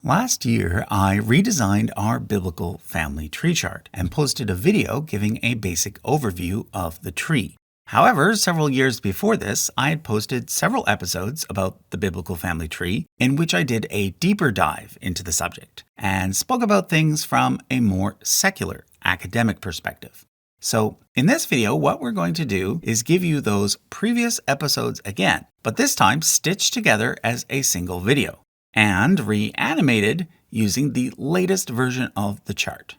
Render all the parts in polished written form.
Last year, I redesigned our biblical family tree chart and posted a video giving a basic overview of the tree. However, several years before this, I had posted several episodes about the biblical family tree in which I did a deeper dive into the subject and spoke about things from a more secular, academic perspective. So, in this video, what we're going to do is give you those previous episodes again, but this time stitched together as a single video and reanimated using the latest version of the chart.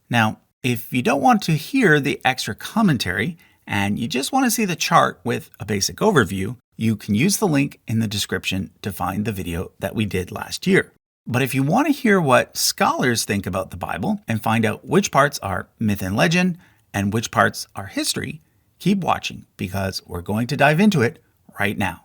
Now, if you don't want to hear the extra commentary and you just want to see the chart with a basic overview, you can use the link in the description to find the video that we did last year. But if you want to hear what scholars think about the Bible and find out which parts are myth and legend and which parts are history, keep watching because we're going to dive into it right now.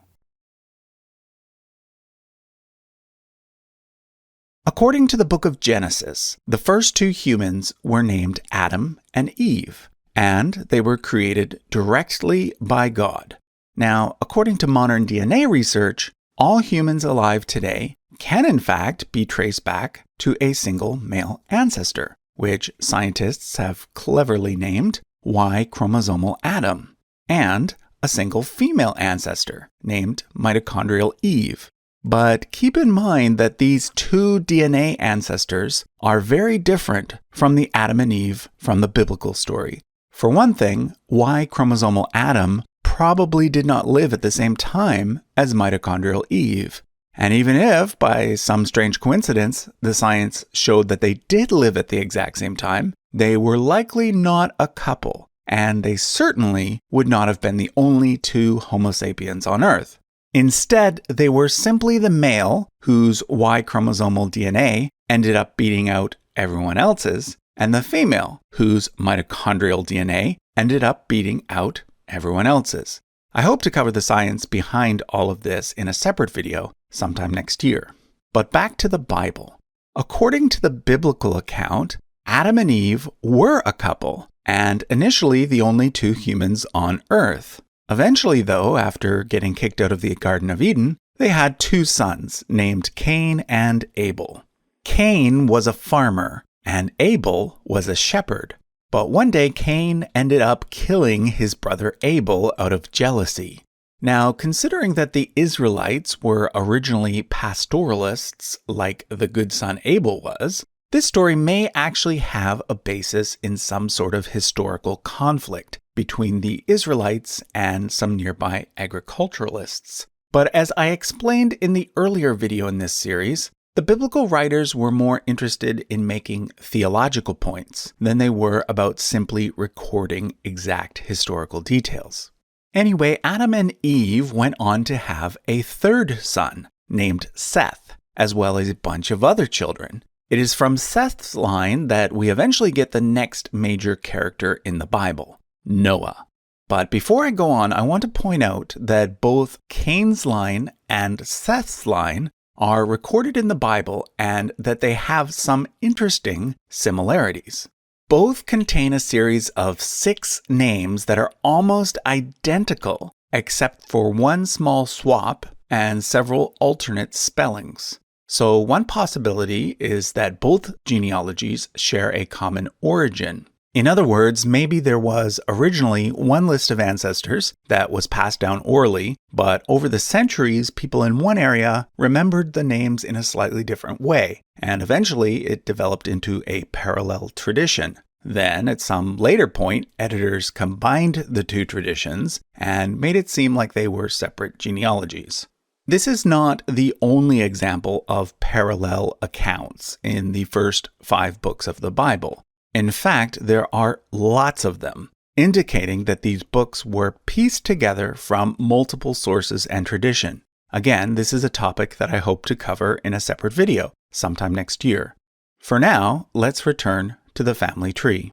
According to the book of Genesis, the first two humans were named Adam and Eve, and they were created directly by God. Now, according to modern DNA research, all humans alive today can in fact be traced back to a single male ancestor, which scientists have cleverly named Y chromosomal Adam, and a single female ancestor named mitochondrial Eve. But keep in mind that these two DNA ancestors are very different from the Adam and Eve from the biblical story. For one thing, Y chromosomal Adam probably did not live at the same time as mitochondrial Eve. And even if, by some strange coincidence, the science showed that they did live at the exact same time, they were likely not a couple, and they certainly would not have been the only two Homo sapiens on Earth. Instead, they were simply the male whose Y chromosomal DNA ended up beating out everyone else's, and the female whose mitochondrial DNA ended up beating out everyone else's. I hope to cover the science behind all of this in a separate video sometime next year. But back to the Bible. According to the biblical account, Adam and Eve were a couple, and initially the only two humans on Earth. Eventually, though, after getting kicked out of the Garden of Eden, they had two sons named Cain and Abel. Cain was a farmer, and Abel was a shepherd. But one day, Cain ended up killing his brother Abel out of jealousy. Now, considering that the Israelites were originally pastoralists like the good son Abel was, this story may actually have a basis in some sort of historical conflict between the Israelites and some nearby agriculturalists. But as I explained in the earlier video in this series, the biblical writers were more interested in making theological points than they were about simply recording exact historical details. Anyway, Adam and Eve went on to have a third son named Seth, as well as a bunch of other children. It is from Seth's line that we eventually get the next major character in the Bible, Noah. But before I go on, I want to point out that both Cain's line and Seth's line are recorded in the Bible and that they have some interesting similarities. Both contain a series of 6 names that are almost identical, except for one small swap and several alternate spellings. So one possibility is that both genealogies share a common origin. In other words, maybe there was originally one list of ancestors that was passed down orally, but over the centuries, people in one area remembered the names in a slightly different way, and eventually it developed into a parallel tradition. Then, at some later point, editors combined the two traditions and made it seem like they were separate genealogies. This is not the only example of parallel accounts in the first 5 books of the Bible. In fact, there are lots of them, indicating that these books were pieced together from multiple sources and tradition. Again, this is a topic that I hope to cover in a separate video sometime next year. For now, let's return to the family tree.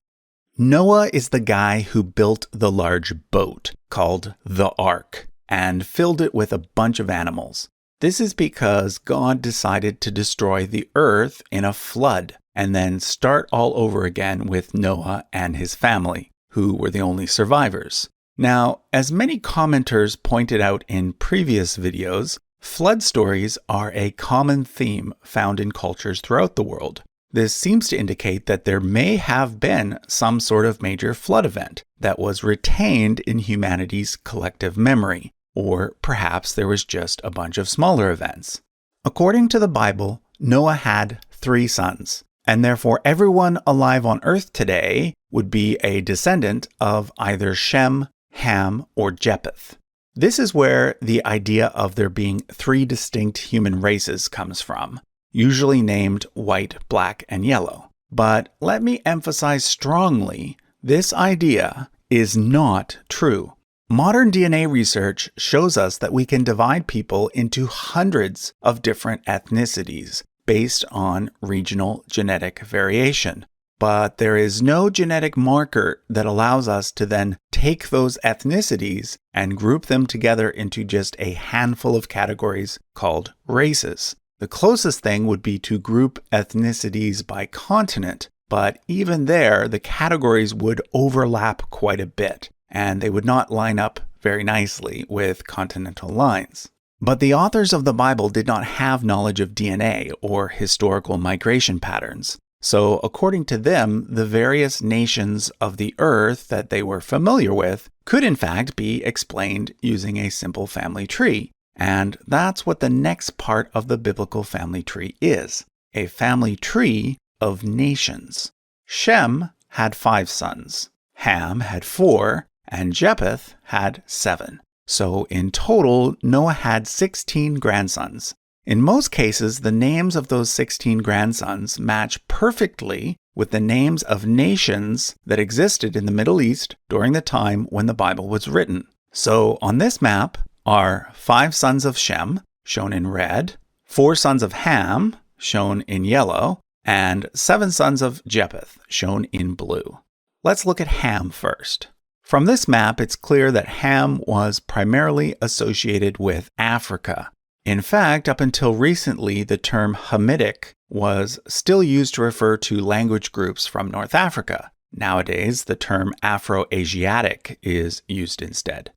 Noah is the guy who built the large boat called the Ark and filled it with a bunch of animals. This is because God decided to destroy the earth in a flood and then start all over again with Noah and his family, who were the only survivors. Now, as many commenters pointed out in previous videos, Flood stories are a common theme found in cultures throughout the world. This seems to indicate that there may have been some sort of major flood event that was retained in humanity's collective memory, or perhaps there was just a bunch of smaller events. According to the Bible, Noah had 3 sons, and therefore everyone alive on earth today would be a descendant of either Shem, Ham, or Japheth. This is where the idea of there being 3 distinct human races comes from, usually named white, black, and yellow. But let me emphasize strongly, this idea is not true. Modern DNA research shows us that we can divide people into hundreds of different ethnicities based on regional genetic variation. But there is no genetic marker that allows us to then take those ethnicities and group them together into just a handful of categories called races. The closest thing would be to group ethnicities by continent, but even there, the categories would overlap quite a bit, and they would not line up very nicely with continental lines. But the authors of the Bible did not have knowledge of DNA or historical migration patterns. So according to them, the various nations of the earth that they were familiar with could in fact be explained using a simple family tree. And that's what the next part of the biblical family tree is, a family tree of nations. Shem had 5 sons, Ham had 4, and Japheth had 7. So in total, Noah had 16 grandsons. In most cases, the names of those 16 grandsons match perfectly with the names of nations that existed in the Middle East during the time when the Bible was written. So on this map are 5 sons of Shem, shown in red, 4 sons of Ham, shown in yellow, and 7 sons of Japheth, shown in blue. Let's look at Ham first. From this map, it's clear that Ham was primarily associated with Africa. In fact, up until recently, the term Hamitic was still used to refer to language groups from North Africa. Nowadays, the term Afro-Asiatic is used instead.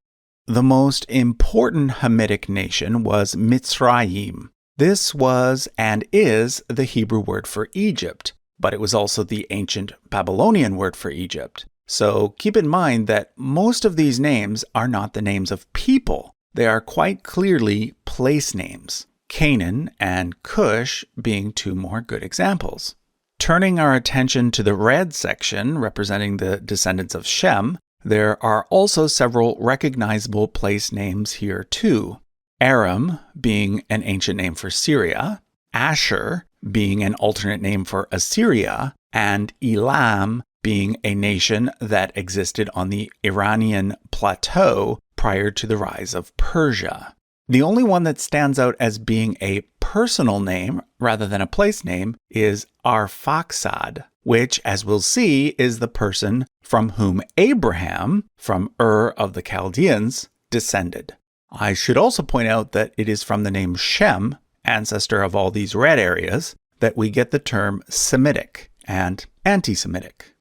The most important Hamitic nation was Mitzrayim. This was and is the Hebrew word for Egypt, but it was also the ancient Babylonian word for Egypt. So keep in mind that most of these names are not the names of people. They are quite clearly place names, Canaan and Cush being 2 more good examples. Turning our attention to the red section representing the descendants of Shem, there are also several recognizable place names here too. Aram being an ancient name for Syria, Asher being an alternate name for Assyria, and Elam being a nation that existed on the Iranian plateau prior to the rise of Persia. The only one that stands out as being a personal name rather than a place name is Arphaxad, which, as we'll see, is the person from whom Abraham, from Ur of the Chaldeans, descended. I should also point out that it is from the name Shem, ancestor of all these red areas, that we get the term Semitic and anti-Semitic.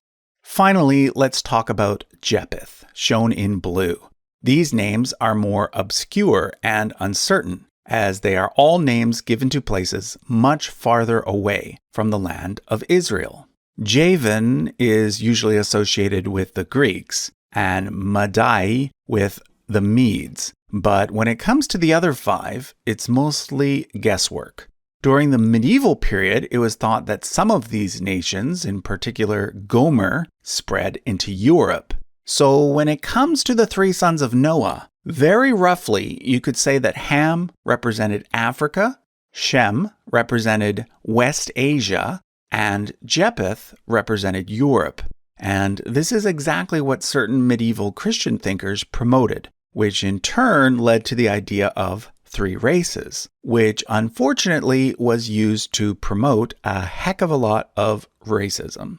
Finally, let's talk about Japheth, shown in blue. These names are more obscure and uncertain, as they are all names given to places much farther away from the land of Israel. Javan is usually associated with the Greeks, and Madai with the Medes. But when it comes to the other 5, it's mostly guesswork. During the medieval period, it was thought that some of these nations, in particular Gomer, spread into Europe. So when it comes to the 3 sons of Noah, very roughly, you could say that Ham represented Africa, Shem represented West Asia, and Japheth represented Europe. And this is exactly what certain medieval Christian thinkers promoted, which in turn led to the idea of 3 races, which unfortunately was used to promote a heck of a lot of racism.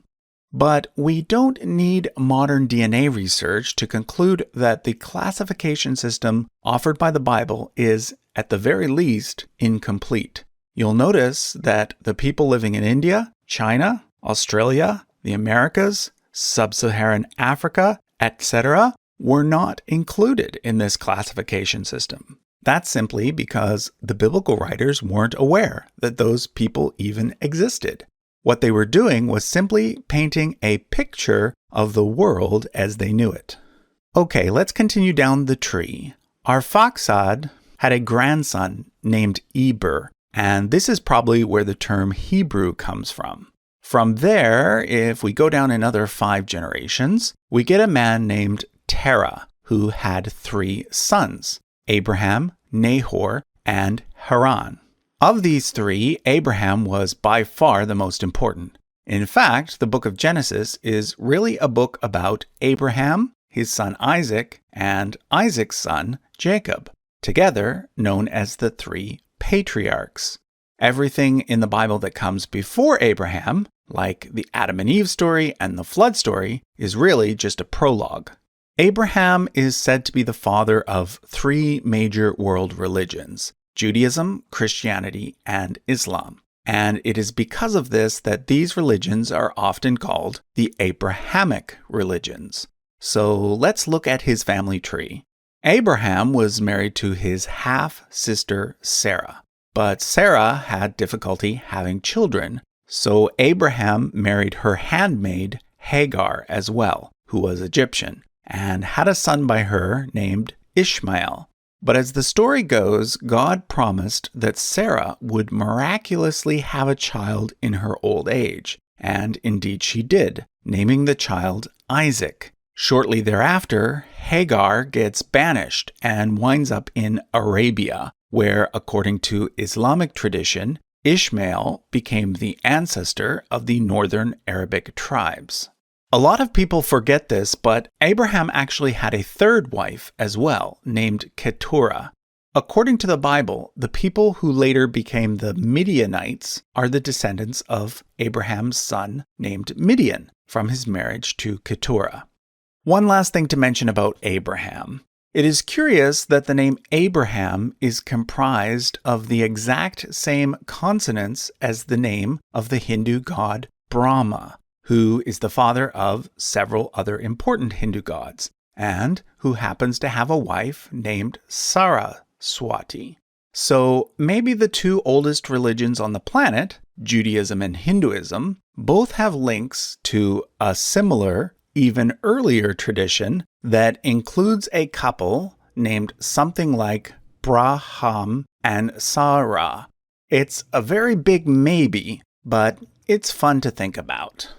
But we don't need modern DNA research to conclude that the classification system offered by the Bible is, at the very least, incomplete. You'll notice that the people living in India, China, Australia, the Americas, Sub-Saharan Africa, etc., were not included in this classification system. That's simply because the biblical writers weren't aware that those people even existed. What they were doing was simply painting a picture of the world as they knew it. Okay, let's continue down the tree. Arphaxad had a grandson named Eber, and this is probably where the term Hebrew comes from. From there, if we go down another 5 generations, we get a man named Terah, who had 3 sons, Abraham, Nahor, and Haran. Of these 3, Abraham was by far the most important. In fact, the book of Genesis is really a book about Abraham, his son Isaac, and Isaac's son Jacob, together known as the 3 patriarchs. Everything in the Bible that comes before Abraham, like the Adam and Eve story and the flood story, is really just a prologue. Abraham is said to be the father of 3 major world religions: Judaism, Christianity, and Islam. And it is because of this that these religions are often called the Abrahamic religions. So let's look at his family tree. Abraham was married to his half-sister Sarah, but Sarah had difficulty having children, so Abraham married her handmaid Hagar as well, who was Egyptian, and had a son by her named Ishmael. But as the story goes, God promised that Sarah would miraculously have a child in her old age, and indeed she did, naming the child Isaac. Shortly thereafter, Hagar gets banished and winds up in Arabia, where, according to Islamic tradition, Ishmael became the ancestor of the northern Arabic tribes. A lot of people forget this, but Abraham actually had a 3rd wife as well, named Keturah. According to the Bible, the people who later became the Midianites are the descendants of Abraham's son named Midian from his marriage to Keturah. One last thing to mention about Abraham. It is curious that the name Abraham is comprised of the exact same consonants as the name of the Hindu god Brahma, who is the father of several other important Hindu gods, and who happens to have a wife named Saraswati. So maybe the 2 oldest religions on the planet, Judaism and Hinduism, both have links to a similar, even earlier tradition that includes a couple named something like Braham and Sarah. It's a very big maybe, but it's fun to think about.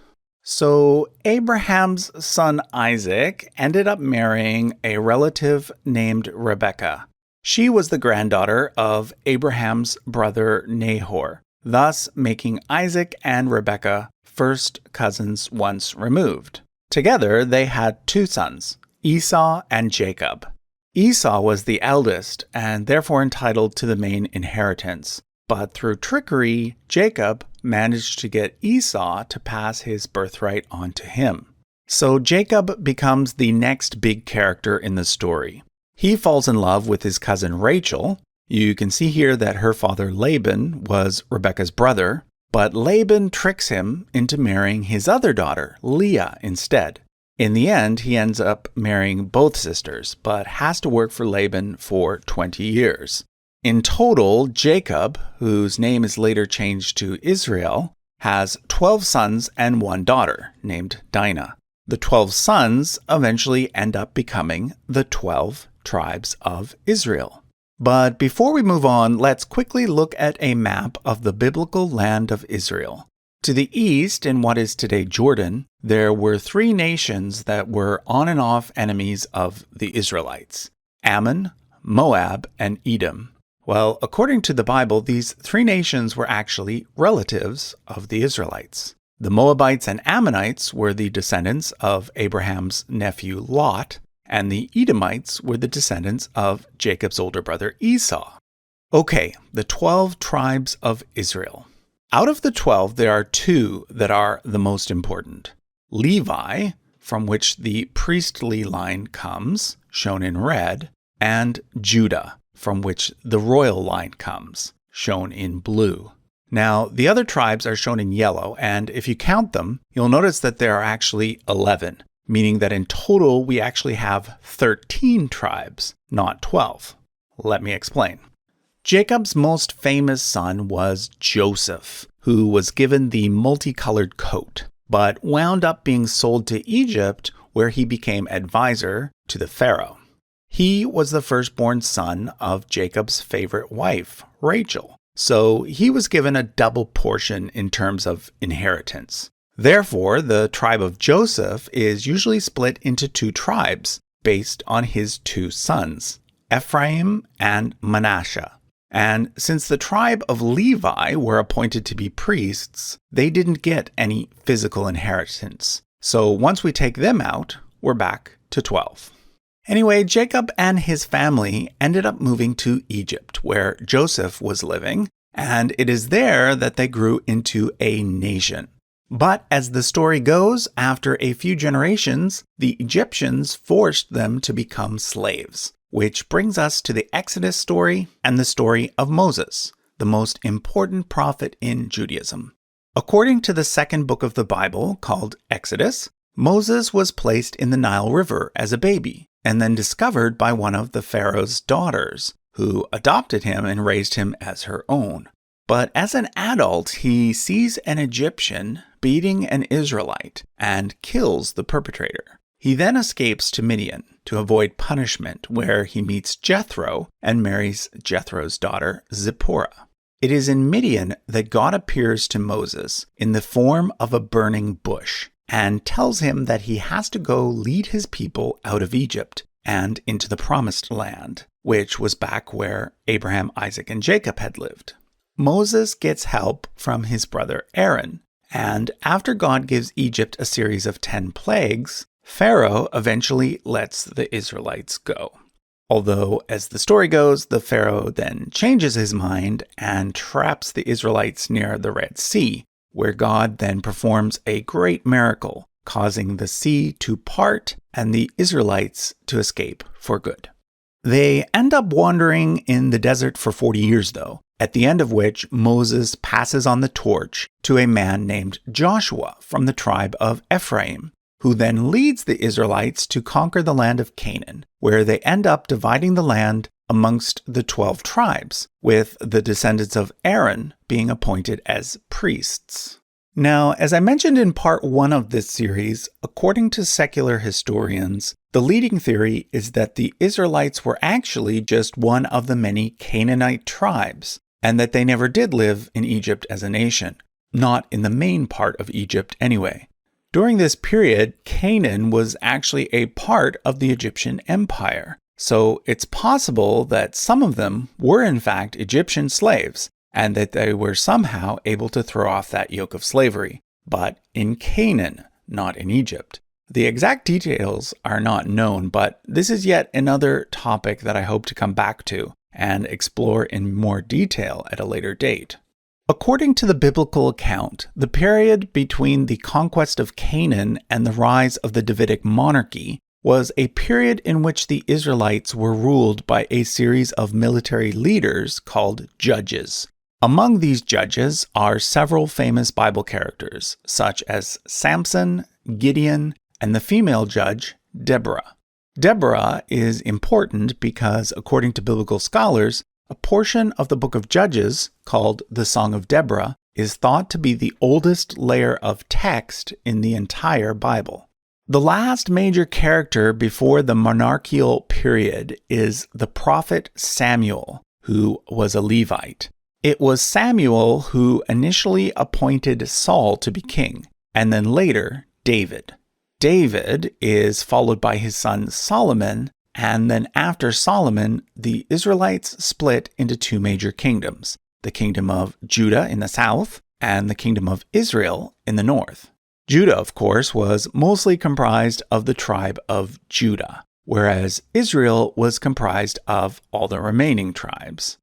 So Abraham's son Isaac ended up marrying a relative named Rebekah. She was the granddaughter of Abraham's brother Nahor, thus making Isaac and Rebekah first cousins once removed. Together, they had 2 sons, Esau and Jacob. Esau was the eldest and therefore entitled to the main inheritance. But through trickery, Jacob managed to get Esau to pass his birthright on to him. So Jacob becomes the next big character in the story. He falls in love with his cousin Rachel. You can see here that her father Laban was Rebekah's brother, but Laban tricks him into marrying his other daughter, Leah, instead. In the end, he ends up marrying both sisters, but has to work for Laban for 20 years. In total, Jacob, whose name is later changed to Israel, has 12 sons and 1 daughter, named Dinah. The 12 sons eventually end up becoming the 12 tribes of Israel. But before we move on, let's quickly look at a map of the biblical land of Israel. To the east, in what is today Jordan, there were 3 nations that were on and off enemies of the Israelites: Ammon, Moab, and Edom. Well, according to the Bible, these 3 nations were actually relatives of the Israelites. The Moabites and Ammonites were the descendants of Abraham's nephew Lot, and the Edomites were the descendants of Jacob's older brother Esau. Okay, the 12 tribes of Israel. Out of the 12, there are 2 that are the most important. Levi, from which the priestly line comes, shown in red, and Judah, from which the royal line comes, shown in blue. Now, the other tribes are shown in yellow, and if you count them, you'll notice that there are actually 11, meaning that in total we actually have 13 tribes, not 12. Let me explain. Jacob's most famous son was Joseph, who was given the multicolored coat, but wound up being sold to Egypt, where he became advisor to the Pharaoh. He was the firstborn son of Jacob's favorite wife, Rachel, so he was given a double portion in terms of inheritance. Therefore, the tribe of Joseph is usually split into two tribes based on his two sons, Ephraim and Manasseh. And since the tribe of Levi were appointed to be priests, they didn't get any physical inheritance. So once we take them out, we're back to 12. Anyway, Jacob and his family ended up moving to Egypt, where Joseph was living, and it is there that they grew into a nation. But as the story goes, after a few generations, the Egyptians forced them to become slaves, which brings us to the Exodus story and the story of Moses, the most important prophet in Judaism. According to the second book of the Bible, called Exodus, Moses was placed in the Nile River as a baby, and then discovered by one of the Pharaoh's daughters, who adopted him and raised him as her own. But as an adult, he sees an Egyptian beating an Israelite and kills the perpetrator. He then escapes to Midian to avoid punishment, where he meets Jethro and marries Jethro's daughter, Zipporah. It is in Midian that God appears to Moses in the form of a burning bush and tells him that he has to go lead his people out of Egypt and into the promised land, which was back where Abraham, Isaac, and Jacob had lived. Moses gets help from his brother Aaron, and after God gives Egypt a series of 10 plagues, Pharaoh eventually lets the Israelites go. Although, as the story goes, the Pharaoh then changes his mind and traps the Israelites near the Red Sea, where God then performs a great miracle, causing the sea to part and the Israelites to escape for good. They end up wandering in the desert for 40 years, though, at the end of which Moses passes on the torch to a man named Joshua from the tribe of Ephraim, who then leads the Israelites to conquer the land of Canaan, where they end up dividing the land amongst the 12 tribes, with the descendants of Aaron being appointed as priests. Now, as I mentioned in part 1 of this series, according to secular historians, the leading theory is that the Israelites were actually just one of the many Canaanite tribes, and that they never did live in Egypt as a nation, not in the main part of Egypt anyway. During this period, Canaan was actually a part of the Egyptian Empire, so it's possible that some of them were in fact Egyptian slaves, and that they were somehow able to throw off that yoke of slavery, but in Canaan, not in Egypt. The exact details are not known, but this is yet another topic that I hope to come back to and explore in more detail at a later date. According to the biblical account, the period between the conquest of Canaan and the rise of the Davidic monarchy was a period in which the Israelites were ruled by a series of military leaders called judges. Among these judges are several famous Bible characters, such as Samson, Gideon, and the female judge, Deborah. Deborah is important because, according to biblical scholars, a portion of the book of Judges, called the Song of Deborah, is thought to be the oldest layer of text in the entire Bible. The last major character before the monarchical period is the prophet Samuel, who was a Levite. It was Samuel who initially appointed Saul to be king, and then later David. David is followed by his son Solomon, and then after Solomon, the Israelites split into two major kingdoms, the kingdom of Judah in the south and the kingdom of Israel in the north. Judah, of course, was mostly comprised of the tribe of Judah, whereas Israel was comprised of all the remaining tribes.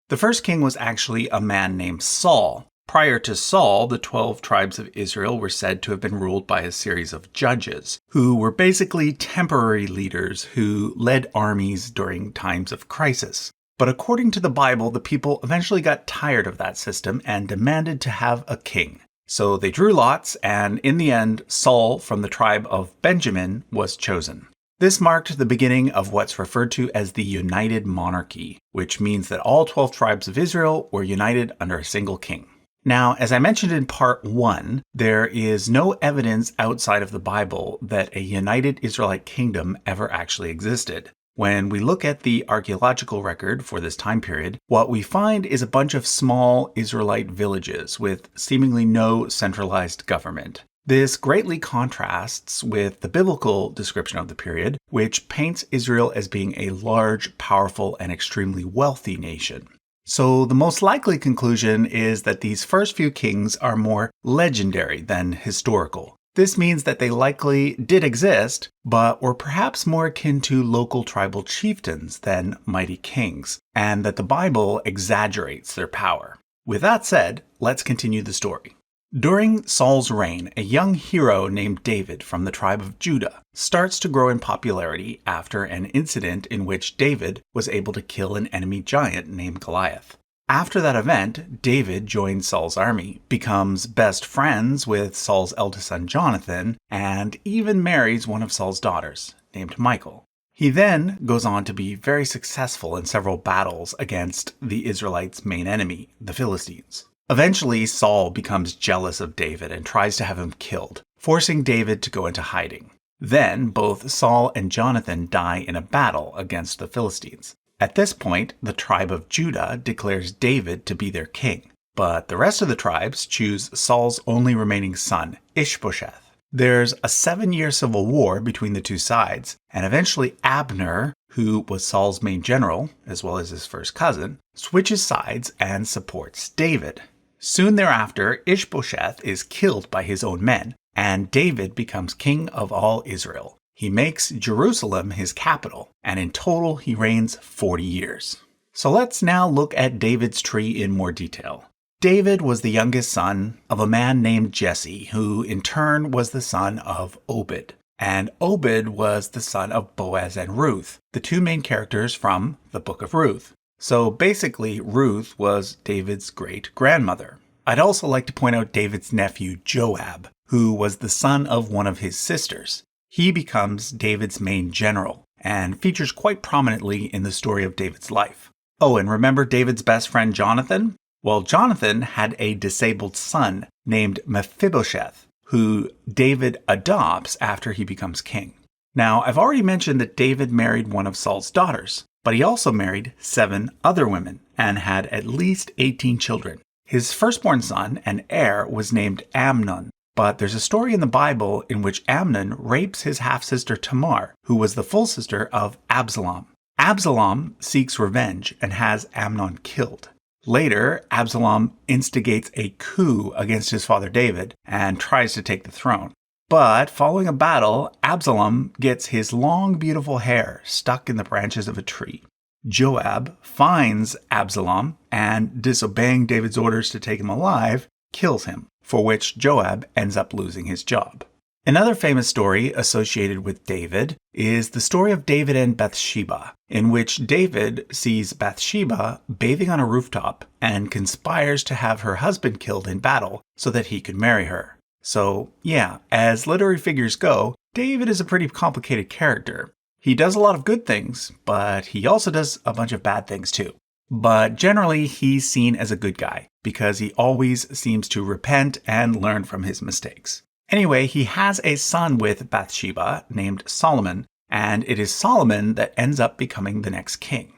The first king was actually a man named Saul. Prior to Saul, the 12 tribes of Israel were said to have been ruled by a series of judges, who were basically temporary leaders who led armies during times of crisis. But according to the Bible, the people eventually got tired of that system and demanded to have a king. So they drew lots, and in the end, Saul from the tribe of Benjamin was chosen. This marked the beginning of what's referred to as the United Monarchy, which means that all 12 tribes of Israel were united under a single king. Now, as I mentioned in part 1, there is no evidence outside of the Bible that a united Israelite kingdom ever actually existed. When we look at the archaeological record for this time period, what we find is a bunch of small Israelite villages with seemingly no centralized government. This greatly contrasts with the biblical description of the period, which paints Israel as being a large, powerful, and extremely wealthy nation. So the most likely conclusion is that these first few kings are more legendary than historical. This means that they likely did exist, but were perhaps more akin to local tribal chieftains than mighty kings, and that the Bible exaggerates their power. With that said, let's continue the story. During Saul's reign, a young hero named David from the tribe of Judah starts to grow in popularity after an incident in which David was able to kill an enemy giant named Goliath. After that event, David joins Saul's army, becomes best friends with Saul's eldest son Jonathan, and even marries one of Saul's daughters, named Michal. He then goes on to be very successful in several battles against the Israelites' main enemy, the Philistines. Eventually, Saul becomes jealous of David and tries to have him killed, forcing David to go into hiding. Then, both Saul and Jonathan die in a battle against the Philistines. At this point, the tribe of Judah declares David to be their king, but the rest of the tribes choose Saul's only remaining son, Ishbosheth. There's a 7-year civil war between the two sides, and eventually Abner, who was Saul's main general, as well as his first cousin, switches sides and supports David. Soon thereafter, Ishbosheth is killed by his own men, and David becomes king of all Israel. He makes Jerusalem his capital, and in total he reigns 40 years. So let's now look at David's tree in more detail. David was the youngest son of a man named Jesse, who in turn was the son of Obed. And Obed was the son of Boaz and Ruth, the two main characters from the book of Ruth. So basically, Ruth was David's great-grandmother. I'd also like to point out David's nephew Joab, who was the son of one of his sisters. He becomes David's main general, and features quite prominently in the story of David's life. Oh, and remember David's best friend Jonathan? Well, Jonathan had a disabled son named Mephibosheth, who David adopts after he becomes king. Now, I've already mentioned that David married one of Saul's daughters, but he also married 7 other women and had at least 18 children. His firstborn son and heir was named Amnon, but there's a story in the Bible in which Amnon rapes his half-sister Tamar, who was the full sister of Absalom. Absalom seeks revenge and has Amnon killed. Later, Absalom instigates a coup against his father David and tries to take the throne. But following a battle, Absalom gets his long, beautiful hair stuck in the branches of a tree. Joab finds Absalom and, disobeying David's orders to take him alive, kills him, for which Joab ends up losing his job. Another famous story associated with David is the story of David and Bathsheba, in which David sees Bathsheba bathing on a rooftop and conspires to have her husband killed in battle so that he could marry her. So, yeah, as literary figures go, David is a pretty complicated character. He does a lot of good things, but he also does a bunch of bad things too. But generally, he's seen as a good guy because he always seems to repent and learn from his mistakes. Anyway, he has a son with Bathsheba named Solomon, and it is Solomon that ends up becoming the next king.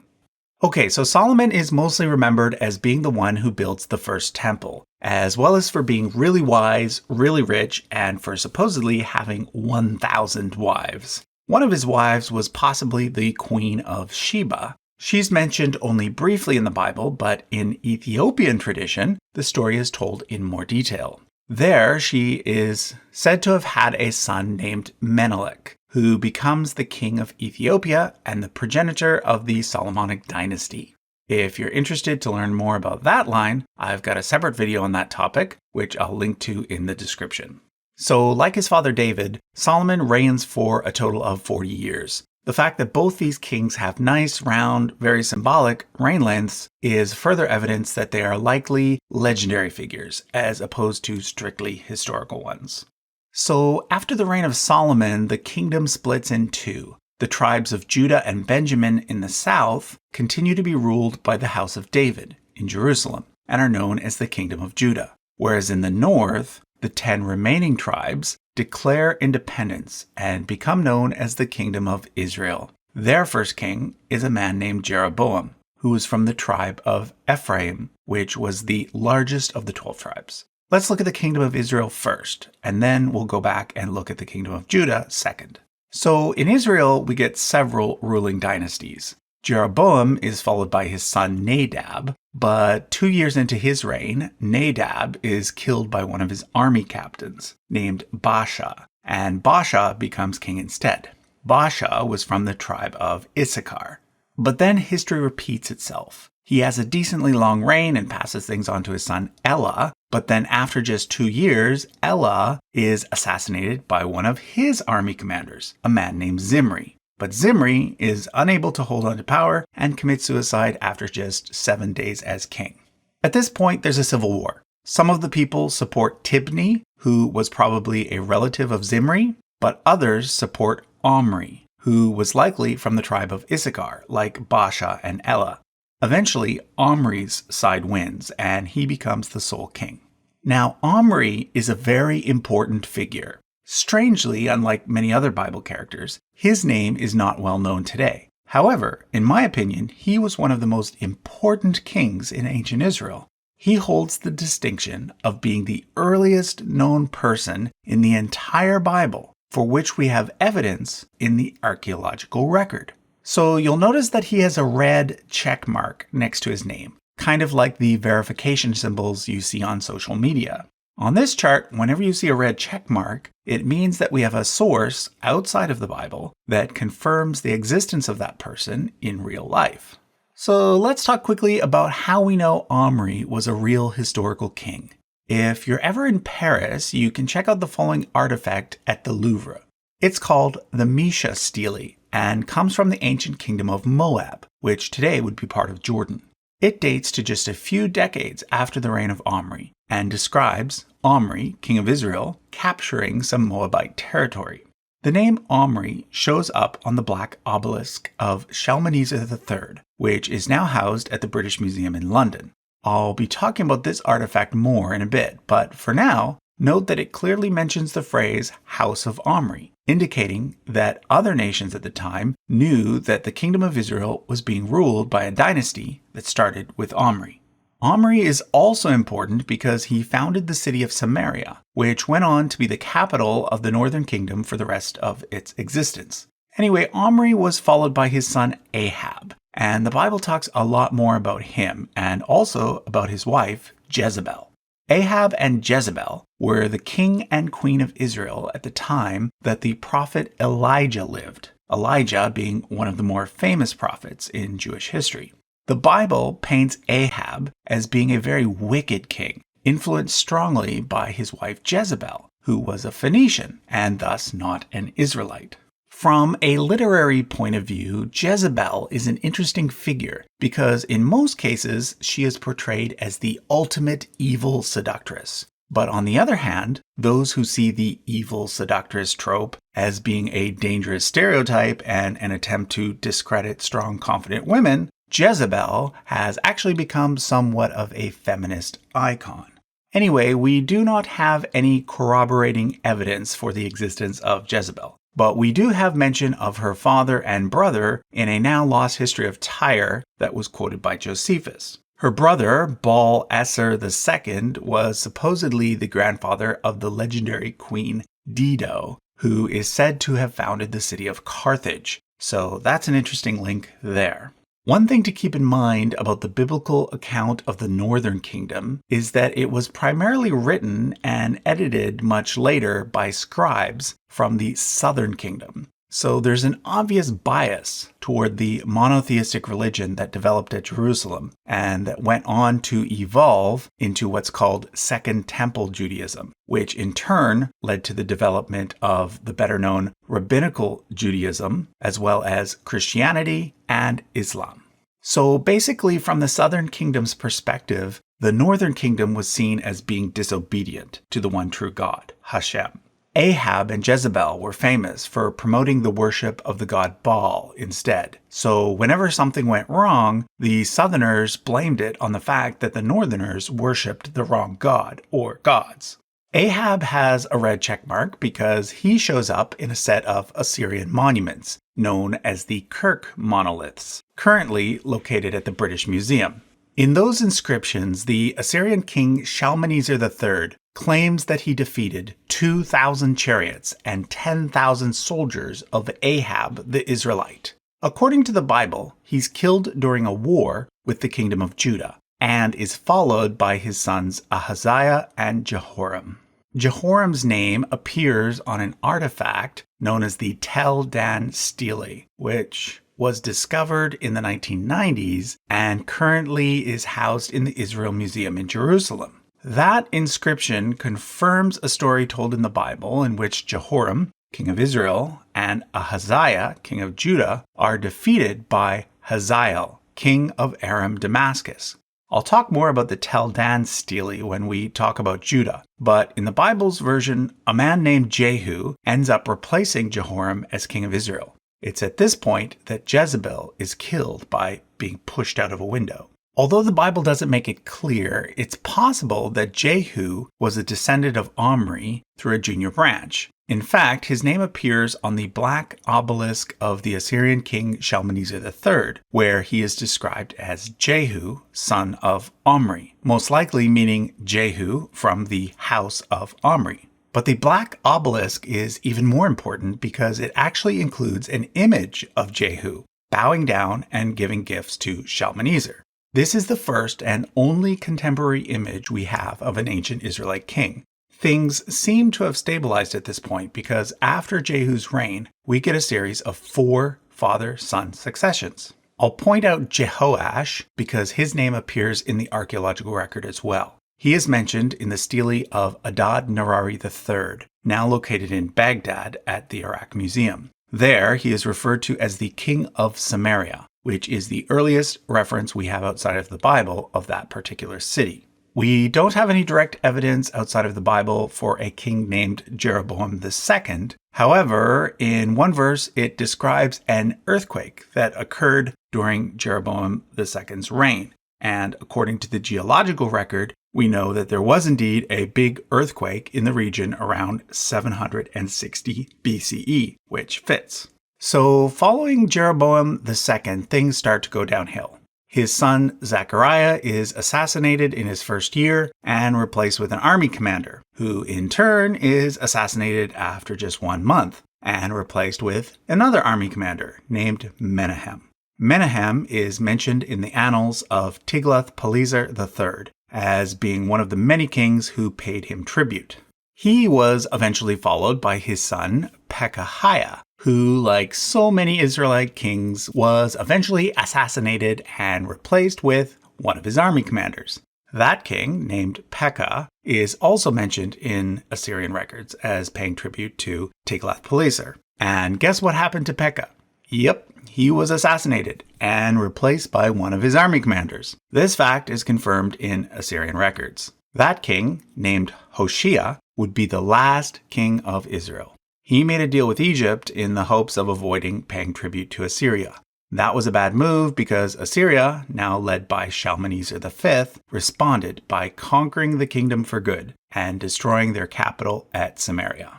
Okay, so Solomon is mostly remembered as being the one who builds the first temple, as well as for being really wise, really rich, and for supposedly having 1,000 wives. One of his wives was possibly the Queen of Sheba. She's mentioned only briefly in the Bible, but in Ethiopian tradition, the story is told in more detail. There, she is said to have had a son named Menelik, who becomes the king of Ethiopia and the progenitor of the Solomonic Dynasty. If you're interested to learn more about that line, I've got a separate video on that topic, which I'll link to in the description. So, like his father David, Solomon reigns for a total of 40 years. The fact that both these kings have nice, round, very symbolic reign lengths is further evidence that they are likely legendary figures, as opposed to strictly historical ones. So, after the reign of Solomon, the kingdom splits in two. The tribes of Judah and Benjamin in the south continue to be ruled by the house of David in Jerusalem and are known as the Kingdom of Judah, whereas in the north, the 10 remaining tribes declare independence and become known as the Kingdom of Israel. Their first king is a man named Jeroboam, who was from the tribe of Ephraim, which was the largest of the 12 tribes. Let's look at the Kingdom of Israel first, and then we'll go back and look at the Kingdom of Judah second. So in Israel, we get several ruling dynasties. Jeroboam is followed by his son Nadab, but 2 years into his reign, Nadab is killed by one of his army captains named Baasha, and Baasha becomes king instead. Baasha was from the tribe of Issachar. But then history repeats itself. He has a decently long reign and passes things on to his son Elah, but then after just 2 years, Elah is assassinated by one of his army commanders, a man named Zimri. But Zimri is unable to hold on to power and commits suicide after just 7 days as king. At this point, there's a civil war. Some of the people support Tibni, who was probably a relative of Zimri, but others support Omri, who was likely from the tribe of Issachar, like Baasha and Elah. Eventually, Omri's side wins, and he becomes the sole king. Now, Omri is a very important figure. Strangely, unlike many other Bible characters, his name is not well known today. However, in my opinion, he was one of the most important kings in ancient Israel. He holds the distinction of being the earliest known person in the entire Bible, for which we have evidence in the archaeological record. So you'll notice that he has a red check mark next to his name, kind of like the verification symbols you see on social media. On this chart, whenever you see a red check mark, it means that we have a source outside of the Bible that confirms the existence of that person in real life. So let's talk quickly about how we know Omri was a real historical king. If you're ever in Paris, you can check out the following artifact at the Louvre. It's called the Mesha stele and comes from the ancient kingdom of Moab, which today would be part of Jordan. It dates to just a few decades after the reign of Omri and describes Omri, king of Israel, capturing some Moabite territory. The name Omri shows up on the black obelisk of Shalmaneser III, which is now housed at the British Museum in London. I'll be talking about this artifact more in a bit, but for now, note that it clearly mentions the phrase House of Omri, indicating that other nations at the time knew that the Kingdom of Israel was being ruled by a dynasty that started with Omri. Omri is also important because he founded the city of Samaria, which went on to be the capital of the northern kingdom for the rest of its existence. Anyway, Omri was followed by his son Ahab, and the Bible talks a lot more about him and also about his wife, Jezebel. Ahab and Jezebel were the king and queen of Israel at the time that the prophet Elijah lived, Elijah being one of the more famous prophets in Jewish history. The Bible paints Ahab as being a very wicked king, influenced strongly by his wife Jezebel, who was a Phoenician and thus not an Israelite. From a literary point of view, Jezebel is an interesting figure because in most cases she is portrayed as the ultimate evil seductress. But on the other hand, those who see the evil seductress trope as being a dangerous stereotype and an attempt to discredit strong, confident women, Jezebel has actually become somewhat of a feminist icon. Anyway, we do not have any corroborating evidence for the existence of Jezebel. But we do have mention of her father and brother in a now lost history of Tyre that was quoted by Josephus. Her brother, Baal-Esser II, was supposedly the grandfather of the legendary queen Dido, who is said to have founded the city of Carthage. So that's an interesting link there. One thing to keep in mind about the biblical account of the Northern Kingdom is that it was primarily written and edited much later by scribes from the Southern Kingdom. So there's an obvious bias toward the monotheistic religion that developed at Jerusalem and that went on to evolve into what's called Second Temple Judaism, which in turn led to the development of the better known Rabbinical Judaism, as well as Christianity and Islam. So basically, from the Southern Kingdom's perspective, the Northern Kingdom was seen as being disobedient to the one true God, Hashem. Ahab and Jezebel were famous for promoting the worship of the god Baal instead. So whenever something went wrong, the southerners blamed it on the fact that the northerners worshipped the wrong god or gods. Ahab has a red checkmark because he shows up in a set of Assyrian monuments, known as the Kirk monoliths, currently located at the British Museum. In those inscriptions, the Assyrian king Shalmaneser III claims that he defeated 2,000 chariots and 10,000 soldiers of Ahab the Israelite. According to the Bible, he's killed during a war with the kingdom of Judah, and is followed by his sons Ahaziah and Jehoram. Jehoram's name appears on an artifact known as the Tel Dan Stele, which was discovered in the 1990s and currently is housed in the Israel Museum in Jerusalem. That inscription confirms a story told in the Bible in which Jehoram, king of Israel, and Ahaziah, king of Judah, are defeated by Hazael, king of Aram Damascus. I'll talk more about the Tel Dan Stele when we talk about Judah, but in the Bible's version, a man named Jehu ends up replacing Jehoram as king of Israel. It's at this point that Jezebel is killed by being pushed out of a window. Although the Bible doesn't make it clear, it's possible that Jehu was a descendant of Omri through a junior branch. In fact, his name appears on the black obelisk of the Assyrian king Shalmaneser III, where he is described as Jehu, son of Omri, most likely meaning Jehu from the house of Omri. But the black obelisk is even more important because it actually includes an image of Jehu, bowing down and giving gifts to Shalmaneser. This is the first and only contemporary image we have of an ancient Israelite king. Things seem to have stabilized at this point because after Jehu's reign, we get a series of 4 father-son successions. I'll point out Jehoash because his name appears in the archaeological record as well. He is mentioned in the stele of Adad-Nirari III, now located in Baghdad at the Iraq Museum. There, he is referred to as the King of Samaria, which is the earliest reference we have outside of the Bible of that particular city. We don't have any direct evidence outside of the Bible for a king named Jeroboam II. However, in one verse, it describes an earthquake that occurred during Jeroboam II's reign. And according to the geological record, we know that there was indeed a big earthquake in the region around 760 BCE, which fits. So following Jeroboam II, things start to go downhill. His son Zechariah is assassinated in his first year and replaced with an army commander, who in turn is assassinated after just 1 month and replaced with another army commander named Menahem. Menahem is mentioned in the annals of Tiglath-Pileser III as being one of the many kings who paid him tribute. He was eventually followed by his son Pekahiah, who, like so many Israelite kings, was eventually assassinated and replaced with one of his army commanders. That king, named Pekah, is also mentioned in Assyrian records as paying tribute to Tiglath-Pileser. And guess what happened to Pekah? Yep, he was assassinated and replaced by one of his army commanders. This fact is confirmed in Assyrian records. That king, named Hoshea, would be the last king of Israel. He made a deal with Egypt in the hopes of avoiding paying tribute to Assyria. That was a bad move because Assyria, now led by Shalmaneser V, responded by conquering the kingdom for good and destroying their capital at Samaria.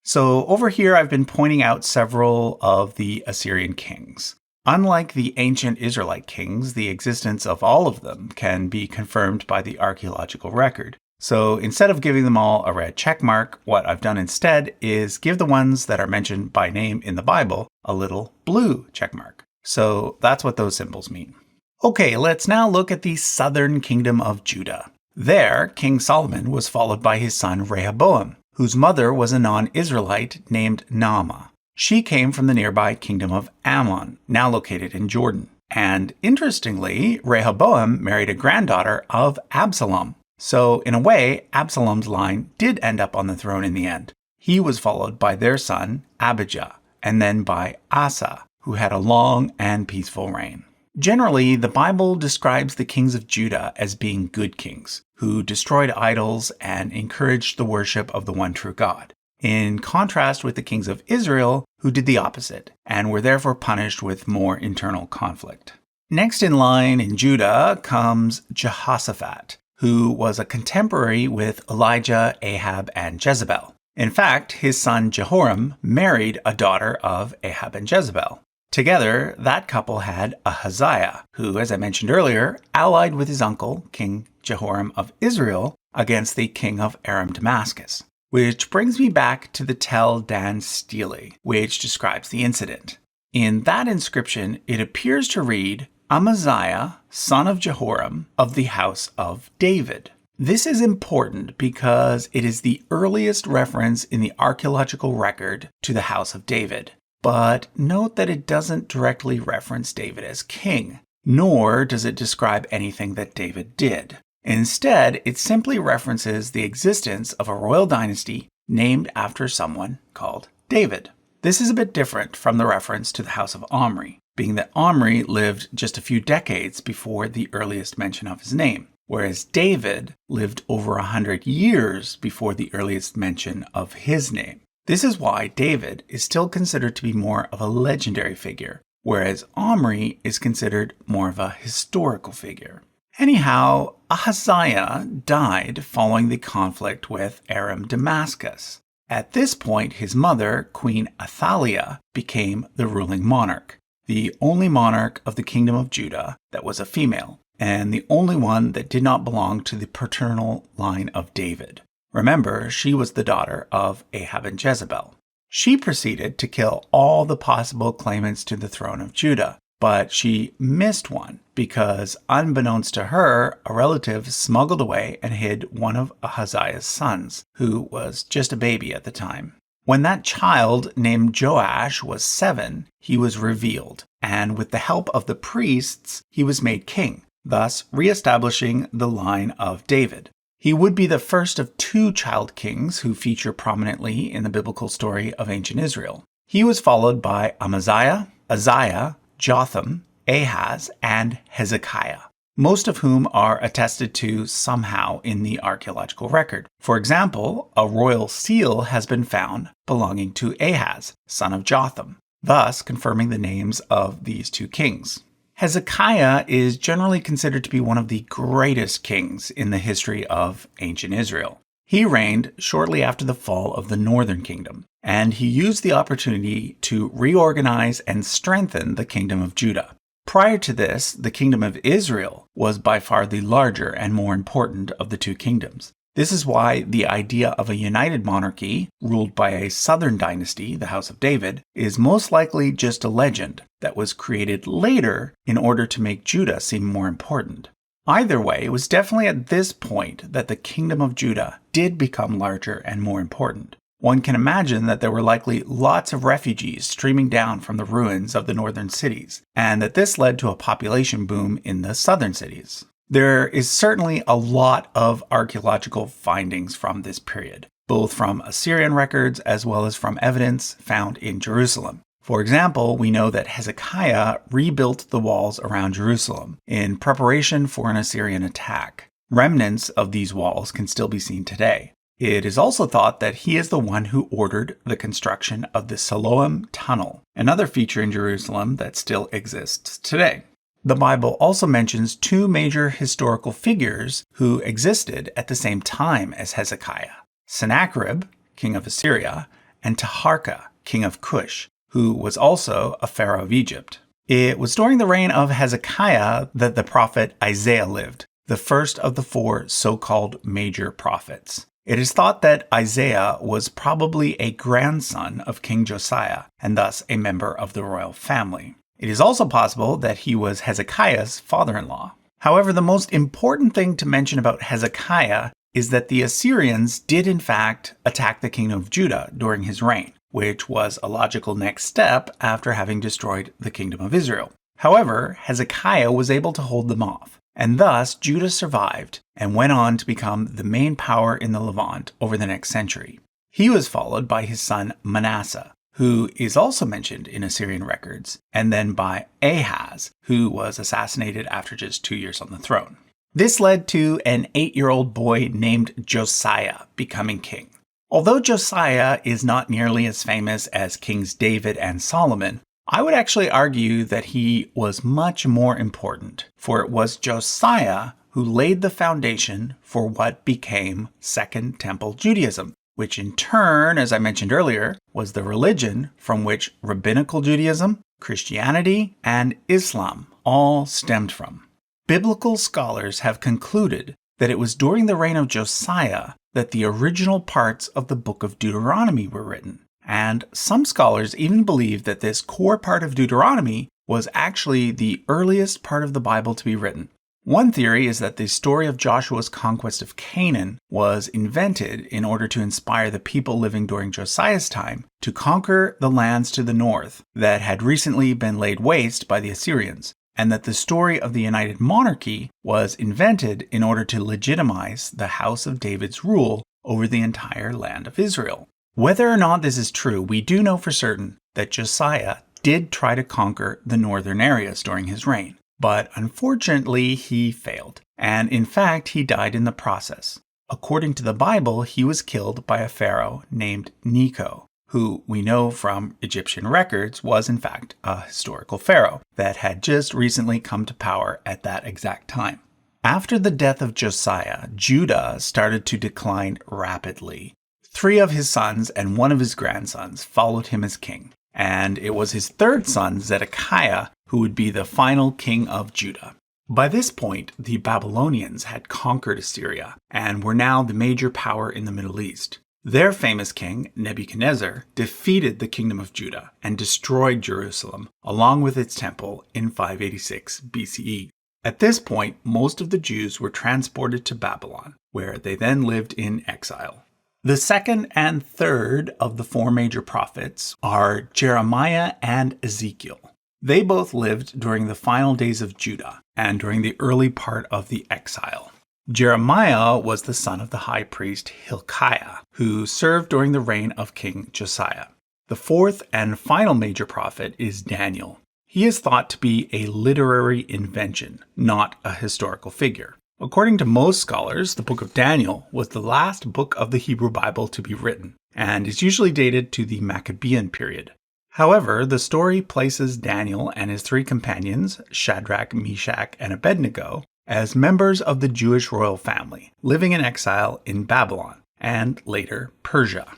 So over here I've been pointing out several of the Assyrian kings. Unlike the ancient Israelite kings, the existence of all of them can be confirmed by the archaeological record. So instead of giving them all a red check mark, what I've done instead is give the ones that are mentioned by name in the Bible a little blue check mark. So that's what those symbols mean. Okay, let's now look at the southern kingdom of Judah. There, King Solomon was followed by his son Rehoboam, whose mother was a non-Israelite named Naamah. She came from the nearby kingdom of Ammon, now located in Jordan. And interestingly, Rehoboam married a granddaughter of Absalom. So in a way, Absalom's line did end up on the throne in the end. He was followed by their son Abijah, and then by Asa, who had a long and peaceful reign. Generally, the Bible describes the kings of Judah as being good kings, who destroyed idols and encouraged the worship of the one true God. in contrast with the kings of Israel, who did the opposite, and were therefore punished with more internal conflict. Next in line in Judah comes Jehoshaphat, who was a contemporary with Elijah, Ahab, and Jezebel. In fact, his son Jehoram married a daughter of Ahab and Jezebel. Together, that couple had Ahaziah, who, as I mentioned earlier, allied with his uncle, King Jehoram of Israel, against the king of Aram Damascus. Which brings me back to the Tel Dan stele, which describes the incident. In that inscription, it appears to read, Amaziah, son of Jehoram, of the house of David. This is important because it is the earliest reference in the archaeological record to the house of David. But note that it doesn't directly reference David as king, nor does it describe anything that David did. Instead, it simply references the existence of a royal dynasty named after someone called David. This is a bit different from the reference to the house of Omri, being that Omri lived just a few decades before the earliest mention of his name, whereas David lived over 100 years before the earliest mention of his name. This is why David is still considered to be more of a legendary figure, whereas Omri is considered more of a historical figure. Anyhow, Ahaziah died following the conflict with Aram Damascus. At this point, his mother, Queen Athaliah, became the ruling monarch, the only monarch of the kingdom of Judah that was a female, and the only one that did not belong to the paternal line of David. Remember, she was the daughter of Ahab and Jezebel. She proceeded to kill all the possible claimants to the throne of Judah, but she missed one because, unbeknownst to her, a relative smuggled away and hid one of Ahaziah's sons, who was just a baby at the time. When that child, named Joash, was 7, he was revealed, and with the help of the priests, he was made king, thus re-establishing the line of David. He would be the first of 2 child kings who feature prominently in the biblical story of ancient Israel. He was followed by Amaziah, Uzziah, Jotham, Ahaz, and Hezekiah, most of whom are attested to somehow in the archaeological record. For example, a royal seal has been found belonging to Ahaz, son of Jotham, thus confirming the names of these 2 kings. Hezekiah is generally considered to be one of the greatest kings in the history of ancient Israel. He reigned shortly after the fall of the northern kingdom, and he used the opportunity to reorganize and strengthen the kingdom of Judah. Prior to this, the kingdom of Israel was by far the larger and more important of the 2 kingdoms. This is why the idea of a united monarchy, ruled by a southern dynasty, the House of David, is most likely just a legend that was created later in order to make Judah seem more important. Either way, it was definitely at this point that the kingdom of Judah did become larger and more important. One can imagine that there were likely lots of refugees streaming down from the ruins of the northern cities, and that this led to a population boom in the southern cities. There is certainly a lot of archaeological findings from this period, both from Assyrian records as well as from evidence found in Jerusalem. For example, we know that Hezekiah rebuilt the walls around Jerusalem in preparation for an Assyrian attack. Remnants of these walls can still be seen today. It is also thought that he is the one who ordered the construction of the Siloam Tunnel, another feature in Jerusalem that still exists today. The Bible also mentions 2 major historical figures who existed at the same time as Hezekiah: Sennacherib, king of Assyria, and Taharka, king of Cush, who was also a pharaoh of Egypt. It was during the reign of Hezekiah that the prophet Isaiah lived, the first of the 4 so-called major prophets. It is thought that Isaiah was probably a grandson of King Josiah, and thus a member of the royal family. It is also possible that he was Hezekiah's father-in-law. However, the most important thing to mention about Hezekiah is that the Assyrians did in fact attack the kingdom of Judah during his reign, which was a logical next step after having destroyed the kingdom of Israel. However, Hezekiah was able to hold them off, and thus Judah survived and went on to become the main power in the Levant over the next century. He was followed by his son Manasseh, who is also mentioned in Assyrian records, and then by Ahaz, who was assassinated after just 2 years on the throne. This led to an 8-year-old boy named Josiah becoming king. Although Josiah is not nearly as famous as Kings David and Solomon, I would actually argue that he was much more important, for it was Josiah who laid the foundation for what became Second Temple Judaism, which in turn, as I mentioned earlier, was the religion from which Rabbinical Judaism, Christianity, and Islam all stemmed from. Biblical scholars have concluded that it was during the reign of Josiah that the original parts of the book of Deuteronomy were written. And some scholars even believe that this core part of Deuteronomy was actually the earliest part of the Bible to be written. One theory is that the story of Joshua's conquest of Canaan was invented in order to inspire the people living during Josiah's time to conquer the lands to the north that had recently been laid waste by the Assyrians, and that the story of the United Monarchy was invented in order to legitimize the House of David's rule over the entire land of Israel. Whether or not this is true, we do know for certain that Josiah did try to conquer the northern areas during his reign, but unfortunately he failed, and in fact he died in the process. According to the Bible, he was killed by a pharaoh named Necho, who we know from Egyptian records was in fact a historical pharaoh that had just recently come to power at that exact time. After the death of Josiah, Judah started to decline rapidly. 3 of his sons and 1 of his grandsons followed him as king, and it was his third son, Zedekiah, who would be the final king of Judah. By this point, the Babylonians had conquered Assyria and were now the major power in the Middle East. Their famous king, Nebuchadnezzar, defeated the kingdom of Judah and destroyed Jerusalem, along with its temple, in 586 BCE. At this point, most of the Jews were transported to Babylon, where they then lived in exile. The second and third of the 4 major prophets are Jeremiah and Ezekiel. They both lived during the final days of Judah and during the early part of the exile. Jeremiah was the son of the high priest Hilkiah, who served during the reign of King Josiah. The 4th and final major prophet is Daniel. He is thought to be a literary invention, not a historical figure. According to most scholars, the book of Daniel was the last book of the Hebrew Bible to be written, and is usually dated to the Maccabean period. However, the story places Daniel and his 3 companions, Shadrach, Meshach, and Abednego, as members of the Jewish royal family, living in exile in Babylon, and later Persia.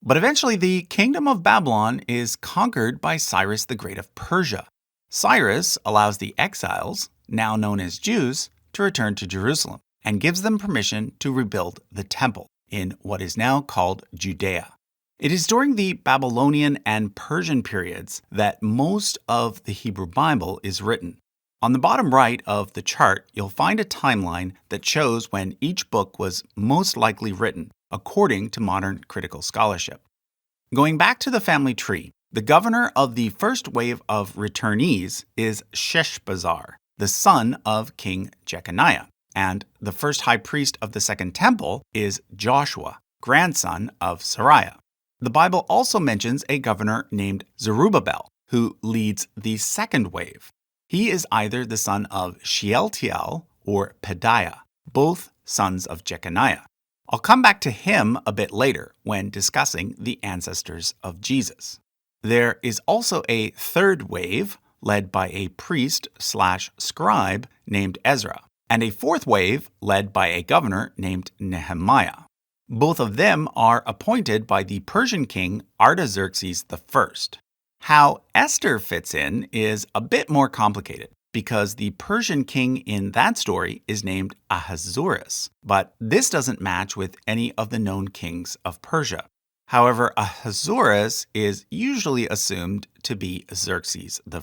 But eventually the kingdom of Babylon is conquered by Cyrus the Great of Persia. Cyrus allows the exiles, now known as Jews, to return to Jerusalem, and gives them permission to rebuild the temple in what is now called Judea. It is during the Babylonian and Persian periods that most of the Hebrew Bible is written. On the bottom right of the chart, you'll find a timeline that shows when each book was most likely written, according to modern critical scholarship. Going back to the family tree, the governor of the first wave of returnees is Sheshbazzar, the son of King Jeconiah, and the first high priest of the Second Temple is Joshua, grandson of Sariah. The Bible also mentions a governor named Zerubbabel, who leads the second wave. He is either the son of Shealtiel or Pedaiah, both sons of Jeconiah. I'll come back to him a bit later when discussing the ancestors of Jesus. There is also a third wave led by a priest/scribe named Ezra, and a fourth wave led by a governor named Nehemiah. Both of them are appointed by the Persian king Artaxerxes I. How Esther fits in is a bit more complicated because the Persian king in that story is named Ahasuerus, but this doesn't match with any of the known kings of Persia. However, Ahasuerus is usually assumed to be Xerxes I.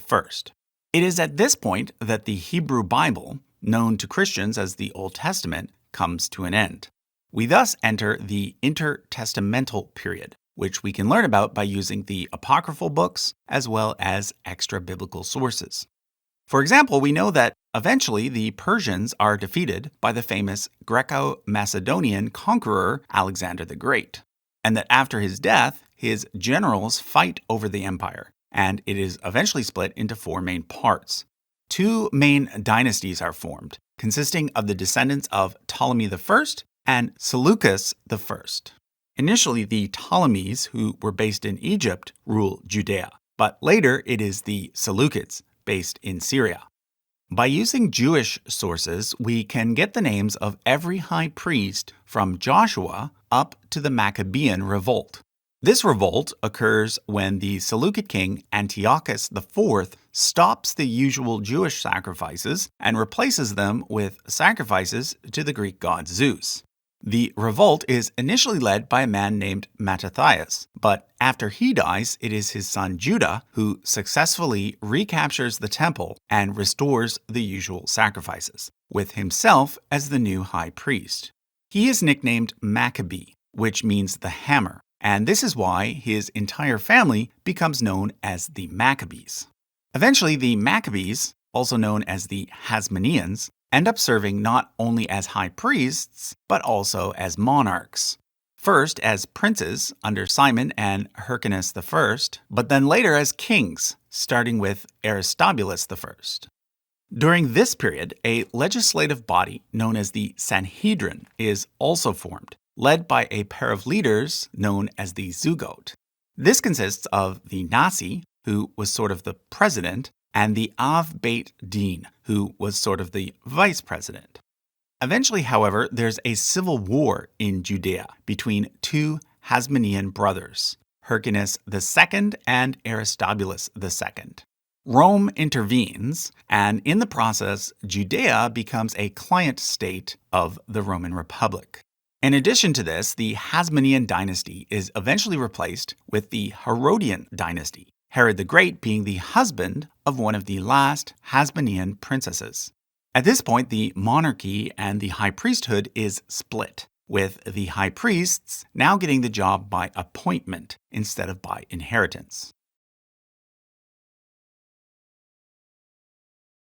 It is at this point that the Hebrew Bible, known to Christians as the Old Testament, comes to an end. We thus enter the intertestamental period, which we can learn about by using the apocryphal books as well as extra-biblical sources. For example, we know that eventually the Persians are defeated by the famous Greco-Macedonian conqueror Alexander the Great, and that after his death, his generals fight over the empire, and it is eventually split into 4 main parts. two main dynasties are formed, consisting of the descendants of Ptolemy I and Seleucus I. Initially, the Ptolemies, who were based in Egypt, rule Judea, but later it is the Seleucids, based in Syria. By using Jewish sources, we can get the names of every high priest from Joshua up to the Maccabean revolt. This revolt occurs when the Seleucid king Antiochus IV stops the usual Jewish sacrifices and replaces them with sacrifices to the Greek god Zeus. The revolt is initially led by a man named Mattathias, but after he dies, it is his son Judah who successfully recaptures the temple and restores the usual sacrifices, with himself as the new high priest. He is nicknamed Maccabee, which means the hammer, and this is why his entire family becomes known as the Maccabees. Eventually, the Maccabees, also known as the Hasmoneans, end up serving not only as high priests, but also as monarchs. First as princes under Simon and Hyrcanus I, but then later as kings, starting with Aristobulus I. During this period, a legislative body known as the Sanhedrin is also formed, led by a pair of leaders known as the Zugot. This consists of the Nasi, who was sort of the president, and the Av Beit Din, who was sort of the vice president. Eventually, however, there's a civil war in Judea between two Hasmonean brothers, Hyrcanus II and Aristobulus II. Rome intervenes, and in the process, Judea becomes a client state of the Roman Republic. In addition to this, the Hasmonean dynasty is eventually replaced with the Herodian dynasty, Herod the Great being the husband of one of the last Hasmonean princesses. At this point, the monarchy and the high priesthood is split, with the high priests now getting the job by appointment instead of by inheritance.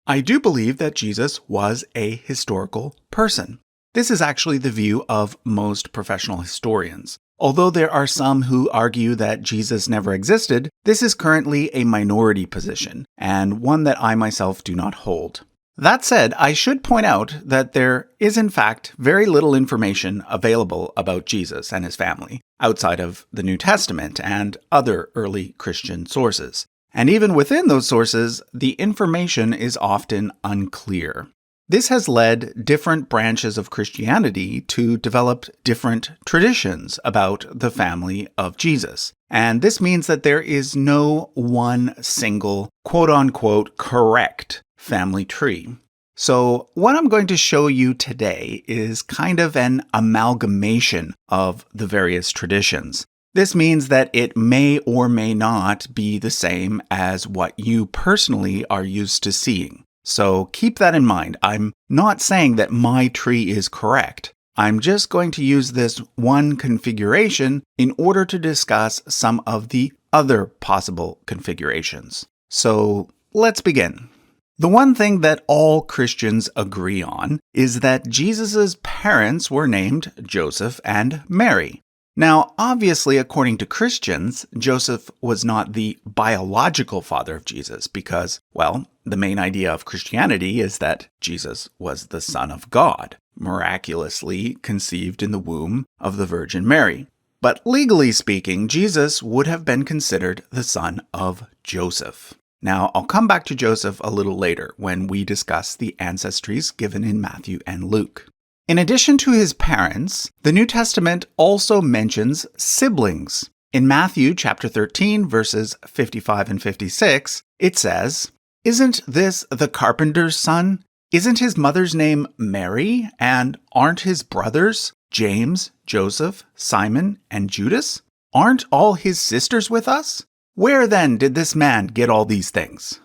I do believe that Jesus was a historical person. This is actually the view of most professional historians. Although there are some who argue that Jesus never existed, this is currently a minority position, and one that I myself do not hold. That said, I should point out that there is in fact very little information available about Jesus and his family, outside of the New Testament and other early Christian sources. And even within those sources, the information is often unclear. This has led different branches of Christianity to develop different traditions about the family of Jesus. And this means that there is no one single, quote-unquote, correct family tree. So what I'm going to show you today is kind of an amalgamation of the various traditions. This means that it may or may not be the same as what you personally are used to seeing. So keep that in mind. I'm not saying that my tree is correct. I'm just going to use this one configuration in order to discuss some of the other possible configurations. So let's begin. The one thing that all Christians agree on is that Jesus' parents were named Joseph and Mary. Now, obviously, according to Christians, Joseph was not the biological father of Jesus because, well, the main idea of Christianity is that Jesus was the Son of God, miraculously conceived in the womb of the Virgin Mary. But legally speaking, Jesus would have been considered the son of Joseph. Now, I'll come back to Joseph a little later when we discuss the ancestries given in Matthew and Luke. In addition to his parents, the New Testament also mentions siblings. In Matthew chapter 13, verses 55 and 56, it says, "Isn't this the carpenter's son? Isn't his mother's name Mary? And aren't his brothers James, Joseph, Simon, and Judas? Aren't all his sisters with us? Where then did this man get all these things?"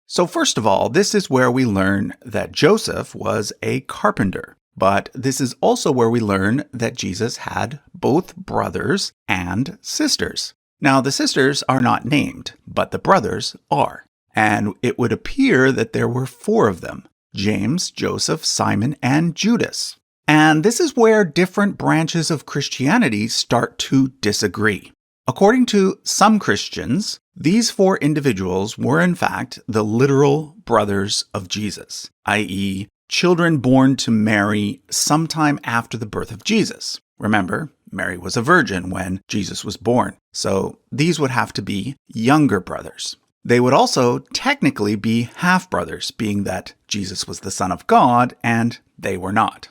So first of all, this is where we learn that Joseph was a carpenter. But this is also where we learn that Jesus had both brothers and sisters. Now, the sisters are not named, but the brothers are. And it would appear that there were 4 of them: James, Joseph, Simon, and Judas. And this is where different branches of Christianity start to disagree. According to some Christians, These 4 individuals were in fact the literal brothers of Jesus, i.e., children born to Mary sometime after the birth of Jesus. Remember, Mary was a virgin when Jesus was born, so these would have to be younger brothers. They would also technically be half-brothers, being that Jesus was the Son of God and they were not.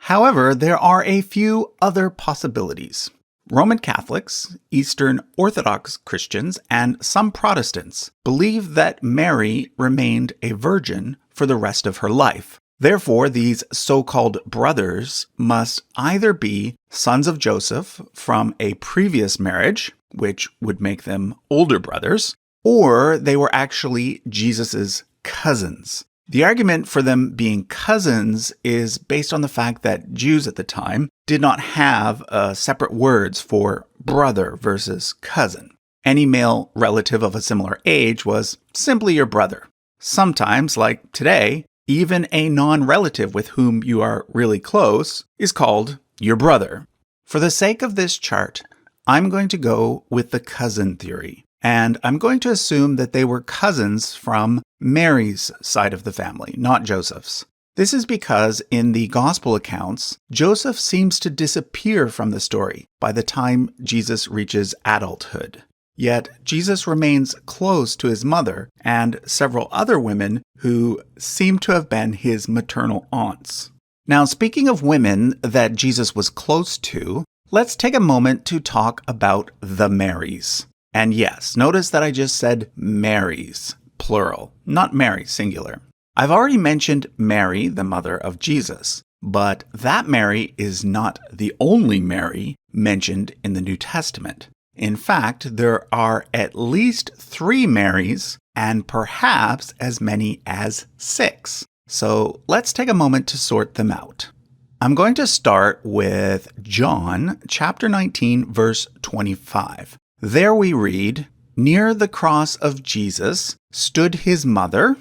However, there are a few other possibilities. Roman Catholics, Eastern Orthodox Christians, and some Protestants believe that Mary remained a virgin for the rest of her life. Therefore, these so-called brothers must either be sons of Joseph from a previous marriage, which would make them older brothers, or they were actually Jesus's cousins. The argument for them being cousins is based on the fact that Jews at the time did not have separate words for brother versus cousin. Any male relative of a similar age was simply your brother. Sometimes, like today, even a non-relative with whom you are really close is called your brother. For the sake of this chart, I'm going to go with the cousin theory. And I'm going to assume that they were cousins from Mary's side of the family, not Joseph's. This is because in the gospel accounts, Joseph seems to disappear from the story by the time Jesus reaches adulthood. Yet Jesus remains close to his mother and several other women who seem to have been his maternal aunts. Now, speaking of women that Jesus was close to, let's take a moment to talk about the Marys. And yes, notice that I just said Marys, plural, not Mary, singular. I've already mentioned Mary, the mother of Jesus, but that Mary is not the only Mary mentioned in the New Testament. In fact, there are at least 3 Marys and perhaps as many as 6. So let's take a moment to sort them out. I'm going to start with John chapter 19, verse 25. There we read, "Near the cross of Jesus stood his mother's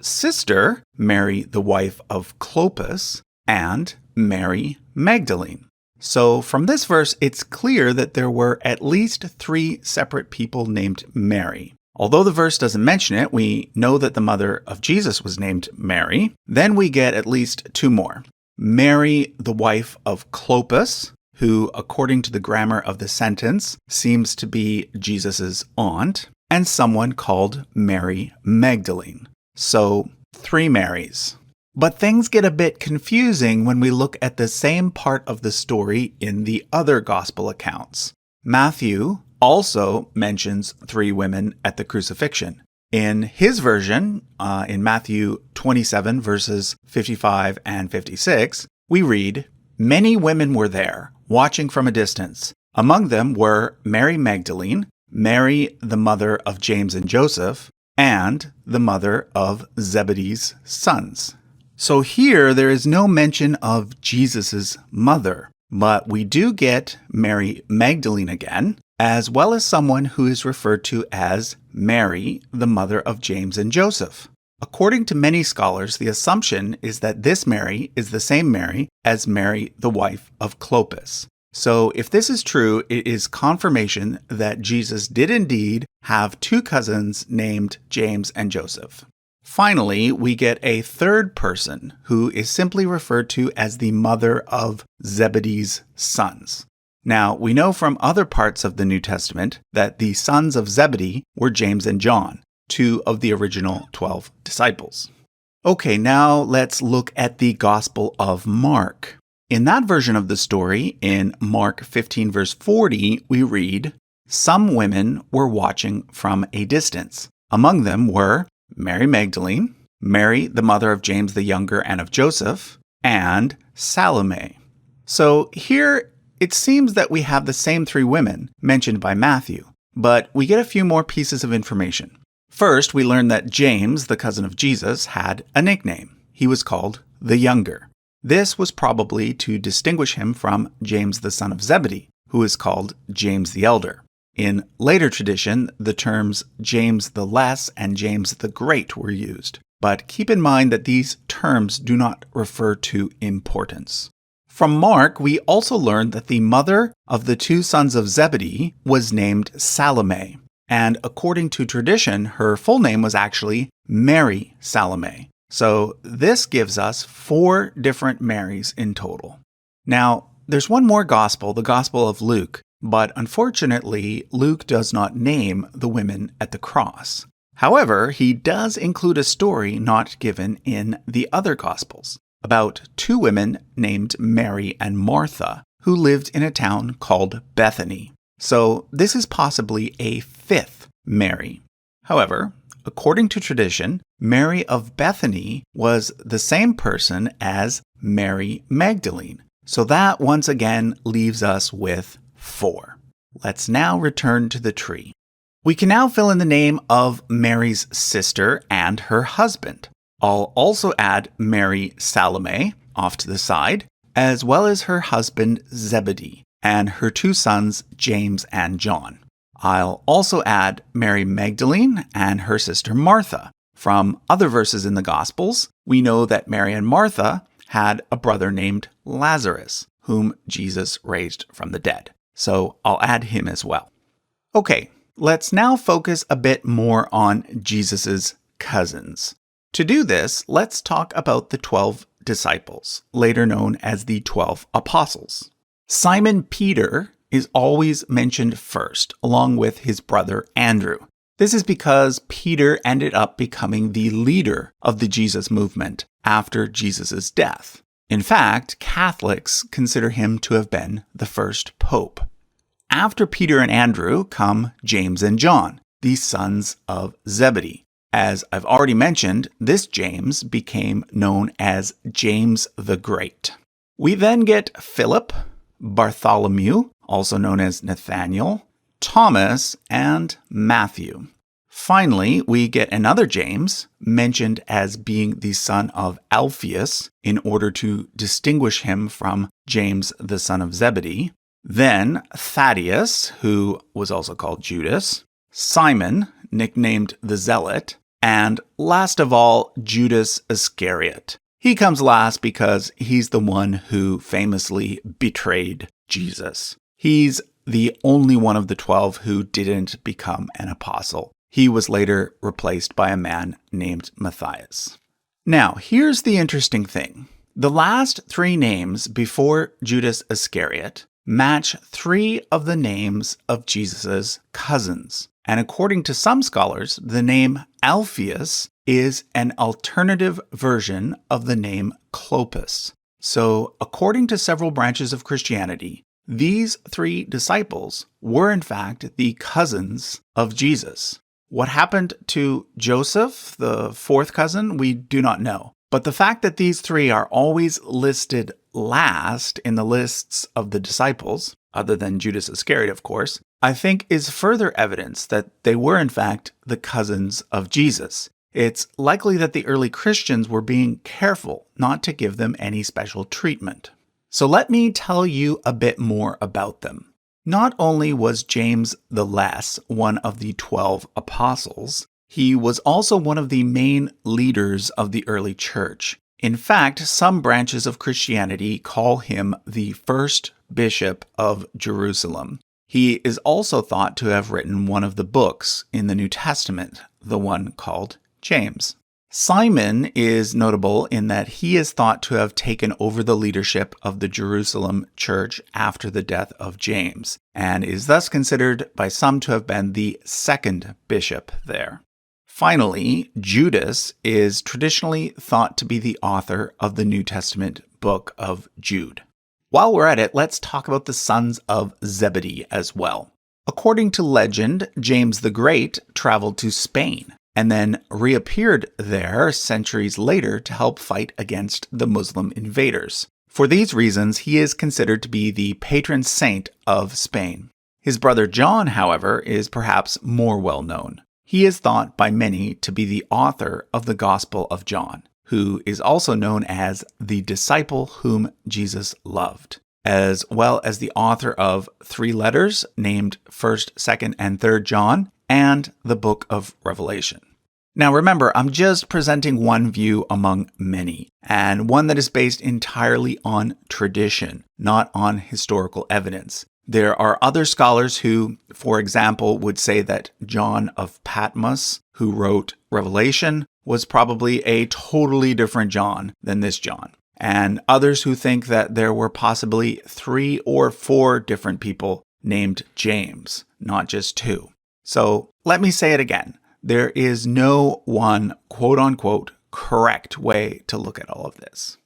sister, Mary the wife of Clopas, and Mary Magdalene." So from this verse, it's clear that there were at least 3 separate people named Mary. Although the verse doesn't mention it, we know that the mother of Jesus was named Mary. Then we get at least 2 more. Mary the wife of Clopas, who, according to the grammar of the sentence, seems to be Jesus' aunt, and someone called Mary Magdalene. So, 3 Marys. But things get a bit confusing when we look at the same part of the story in the other gospel accounts. Matthew also mentions 3 women at the crucifixion. In his version, in Matthew 27, verses 55 and 56, we read, "Many women were there, watching from a distance. Among them were Mary Magdalene, Mary the mother of James and Joseph, and the mother of Zebedee's sons." So here there is no mention of Jesus' mother, but we do get Mary Magdalene again, as well as someone who is referred to as Mary, the mother of James and Joseph. According to many scholars, the assumption is that this Mary is the same Mary as Mary, the wife of Clopas. So if this is true, it is confirmation that Jesus did indeed have 2 cousins named James and Joseph. Finally, we get a third person who is simply referred to as the mother of Zebedee's sons. Now, we know from other parts of the New Testament that the sons of Zebedee were James and John, 2 of the original 12 disciples. Okay, now let's look at the Gospel of Mark. In that version of the story, in Mark 15, verse 40, we read, "Some women were watching from a distance. Among them were Mary Magdalene, Mary, the mother of James the Younger and of Joseph, and Salome." So here it seems that we have the same 3 women mentioned by Matthew, but we get a few more pieces of information. First, we learn that James, the cousin of Jesus, had a nickname. He was called the Younger. This was probably to distinguish him from James the son of Zebedee, who is called James the Elder. In later tradition, the terms James the Less and James the Great were used, but keep in mind that these terms do not refer to importance. From Mark, we also learn that the mother of the 2 sons of Zebedee was named Salome. And according to tradition, her full name was actually Mary Salome. So this gives us 4 different Marys in total. Now, there's one more gospel, the Gospel of Luke, but unfortunately, Luke does not name the women at the cross. However, he does include a story not given in the other Gospels about 2 women named Mary and Martha who lived in a town called Bethany. So this is possibly a 5th Mary. However, according to tradition, Mary of Bethany was the same person as Mary Magdalene. So that once again leaves us with 4. Let's now return to the tree. We can now fill in the name of Mary's sister and her husband. I'll also add Mary Salome off to the side, as well as her husband Zebedee and her 2 sons James and John. I'll also add Mary Magdalene and her sister Martha. From other verses in the Gospels, we know that Mary and Martha had a brother named Lazarus, whom Jesus raised from the dead. So I'll add him as well. Okay, let's now focus a bit more on Jesus's cousins. To do this, let's talk about the 12 disciples, later known as the 12 apostles. Simon Peter is always mentioned first, along with his brother Andrew. This is because Peter ended up becoming the leader of the Jesus movement after Jesus' death. In fact, Catholics consider him to have been the first pope. After Peter and Andrew come James and John, the sons of Zebedee. As I've already mentioned, this James became known as James the Great. We then get Philip, Bartholomew, also known as Nathaniel, Thomas, and Matthew. Finally, we get another James, mentioned as being the son of Alphaeus, in order to distinguish him from James, the son of Zebedee. Then Thaddeus, who was also called Judas, Simon, nicknamed the Zealot, and last of all, Judas Iscariot. He comes last because he's the one who famously betrayed Jesus. He's the only one of the 12 who didn't become an apostle. He was later replaced by a man named Matthias. Now, here's the interesting thing. The last 3 names before Judas Iscariot match 3 of the names of Jesus' cousins. And according to some scholars, the name Alphaeus is an alternative version of the name Clopas. So, according to several branches of Christianity, these 3 disciples were in fact the cousins of Jesus. What happened to Joseph, the 4th cousin, we do not know. But the fact that these 3 are always listed last in the lists of the disciples, other than Judas Iscariot, of course, I think is further evidence that they were in fact the cousins of Jesus. It's likely that the early Christians were being careful not to give them any special treatment. So let me tell you a bit more about them. Not only was James the Less one of the 12 apostles, he was also one of the main leaders of the early church. In fact, some branches of Christianity call him the first bishop of Jerusalem. He is also thought to have written one of the books in the New Testament, the one called James. Simon is notable in that he is thought to have taken over the leadership of the Jerusalem church after the death of James, and is thus considered by some to have been the second bishop there. Finally, Judas is traditionally thought to be the author of the New Testament book of Jude. While we're at it, let's talk about the sons of Zebedee as well. According to legend, James the Great traveled to Spain and then reappeared there centuries later to help fight against the Muslim invaders. For these reasons, he is considered to be the patron saint of Spain. His brother John, however, is perhaps more well known. He is thought by many to be the author of the Gospel of John, who is also known as the disciple whom Jesus loved, as well as the author of 3 letters named 1st, 2nd, and 3rd John, and the book of Revelation. Now remember, I'm just presenting one view among many, and one that is based entirely on tradition, not on historical evidence. There are other scholars who, for example, would say that John of Patmos, who wrote Revelation, was probably a totally different John than this John. And others who think that there were possibly 3 or 4 different people named James, not just 2. So let me say it again. There is no one quote-unquote correct way to look at all of this.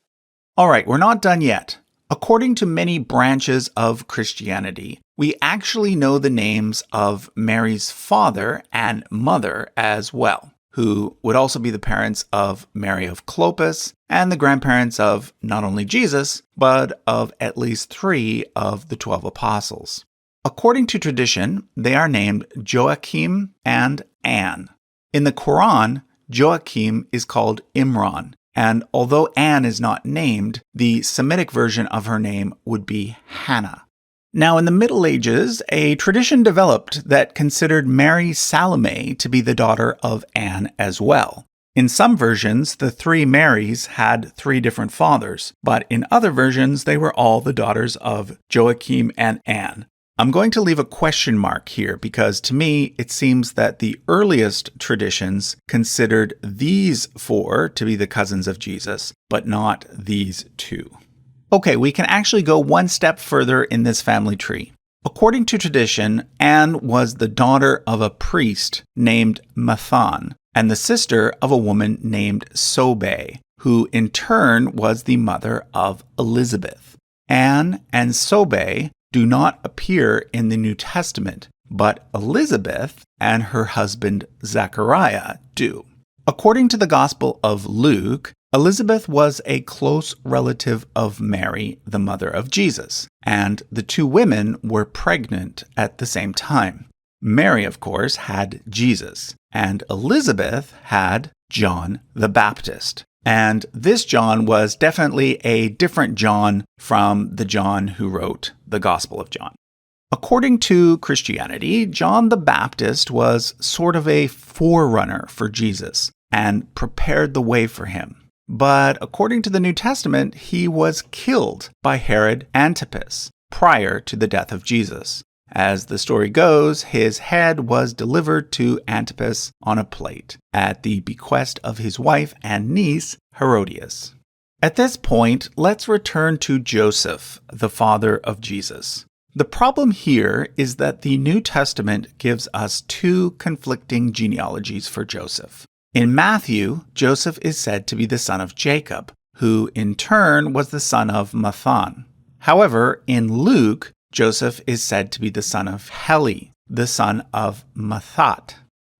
All right, we're not done yet. According to many branches of Christianity, we actually know the names of Mary's father and mother as well, who would also be the parents of Mary of Clopas and the grandparents of not only Jesus, but of at least 3 of the 12 apostles. According to tradition, they are named Joachim and Anne. In the Quran, Joachim is called Imran, and although Anne is not named, the Semitic version of her name would be Hannah. Now, in the Middle Ages, a tradition developed that considered Mary Salome to be the daughter of Anne as well. In some versions, the 3 Marys had 3 different fathers, but in other versions, they were all the daughters of Joachim and Anne. I'm going to leave a question mark here because to me, it seems that the earliest traditions considered these 4 to be the cousins of Jesus, but not these 2. Okay, we can actually go one step further in this family tree. According to tradition, Anne was the daughter of a priest named Mathan and the sister of a woman named Sobe, who in turn was the mother of Elizabeth. Anne and Sobe do not appear in the New Testament, but Elizabeth and her husband Zechariah do. According to the Gospel of Luke, Elizabeth was a close relative of Mary, the mother of Jesus, and the 2 women were pregnant at the same time. Mary, of course, had Jesus, and Elizabeth had John the Baptist. And this John was definitely a different John from the John who wrote the Gospel of John. According to Christianity, John the Baptist was sort of a forerunner for Jesus and prepared the way for him. But according to the New Testament, he was killed by Herod Antipas prior to the death of Jesus. As the story goes, his head was delivered to Antipas on a plate at the bequest of his wife and niece, Herodias. At this point, let's return to Joseph, the father of Jesus. The problem here is that the New Testament gives us 2 conflicting genealogies for Joseph. In Matthew, Joseph is said to be the son of Jacob, who in turn was the son of Mathan. However, in Luke, Joseph is said to be the son of Heli, the son of Mathat.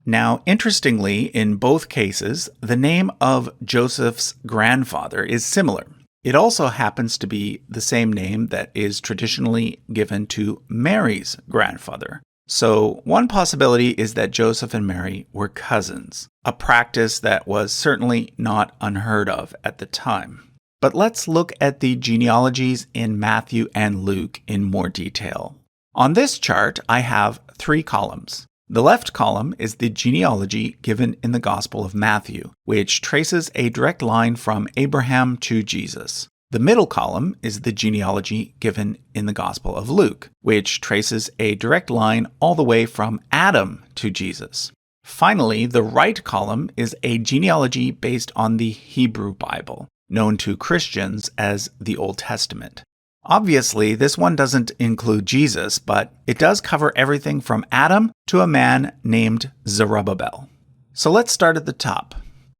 Now, interestingly, in both cases, the name of Joseph's grandfather is similar. It also happens to be the same name that is traditionally given to Mary's grandfather. So, one possibility is that Joseph and Mary were cousins, a practice that was certainly not unheard of at the time. But let's look at the genealogies in Matthew and Luke in more detail. On this chart, I have 3 columns. The left column is the genealogy given in the Gospel of Matthew, which traces a direct line from Abraham to Jesus. The middle column is the genealogy given in the Gospel of Luke, which traces a direct line all the way from Adam to Jesus. Finally, the right column is a genealogy based on the Hebrew Bible, known to Christians as the Old Testament. Obviously, this one doesn't include Jesus, but it does cover everything from Adam to a man named Zerubbabel. So let's start at the top.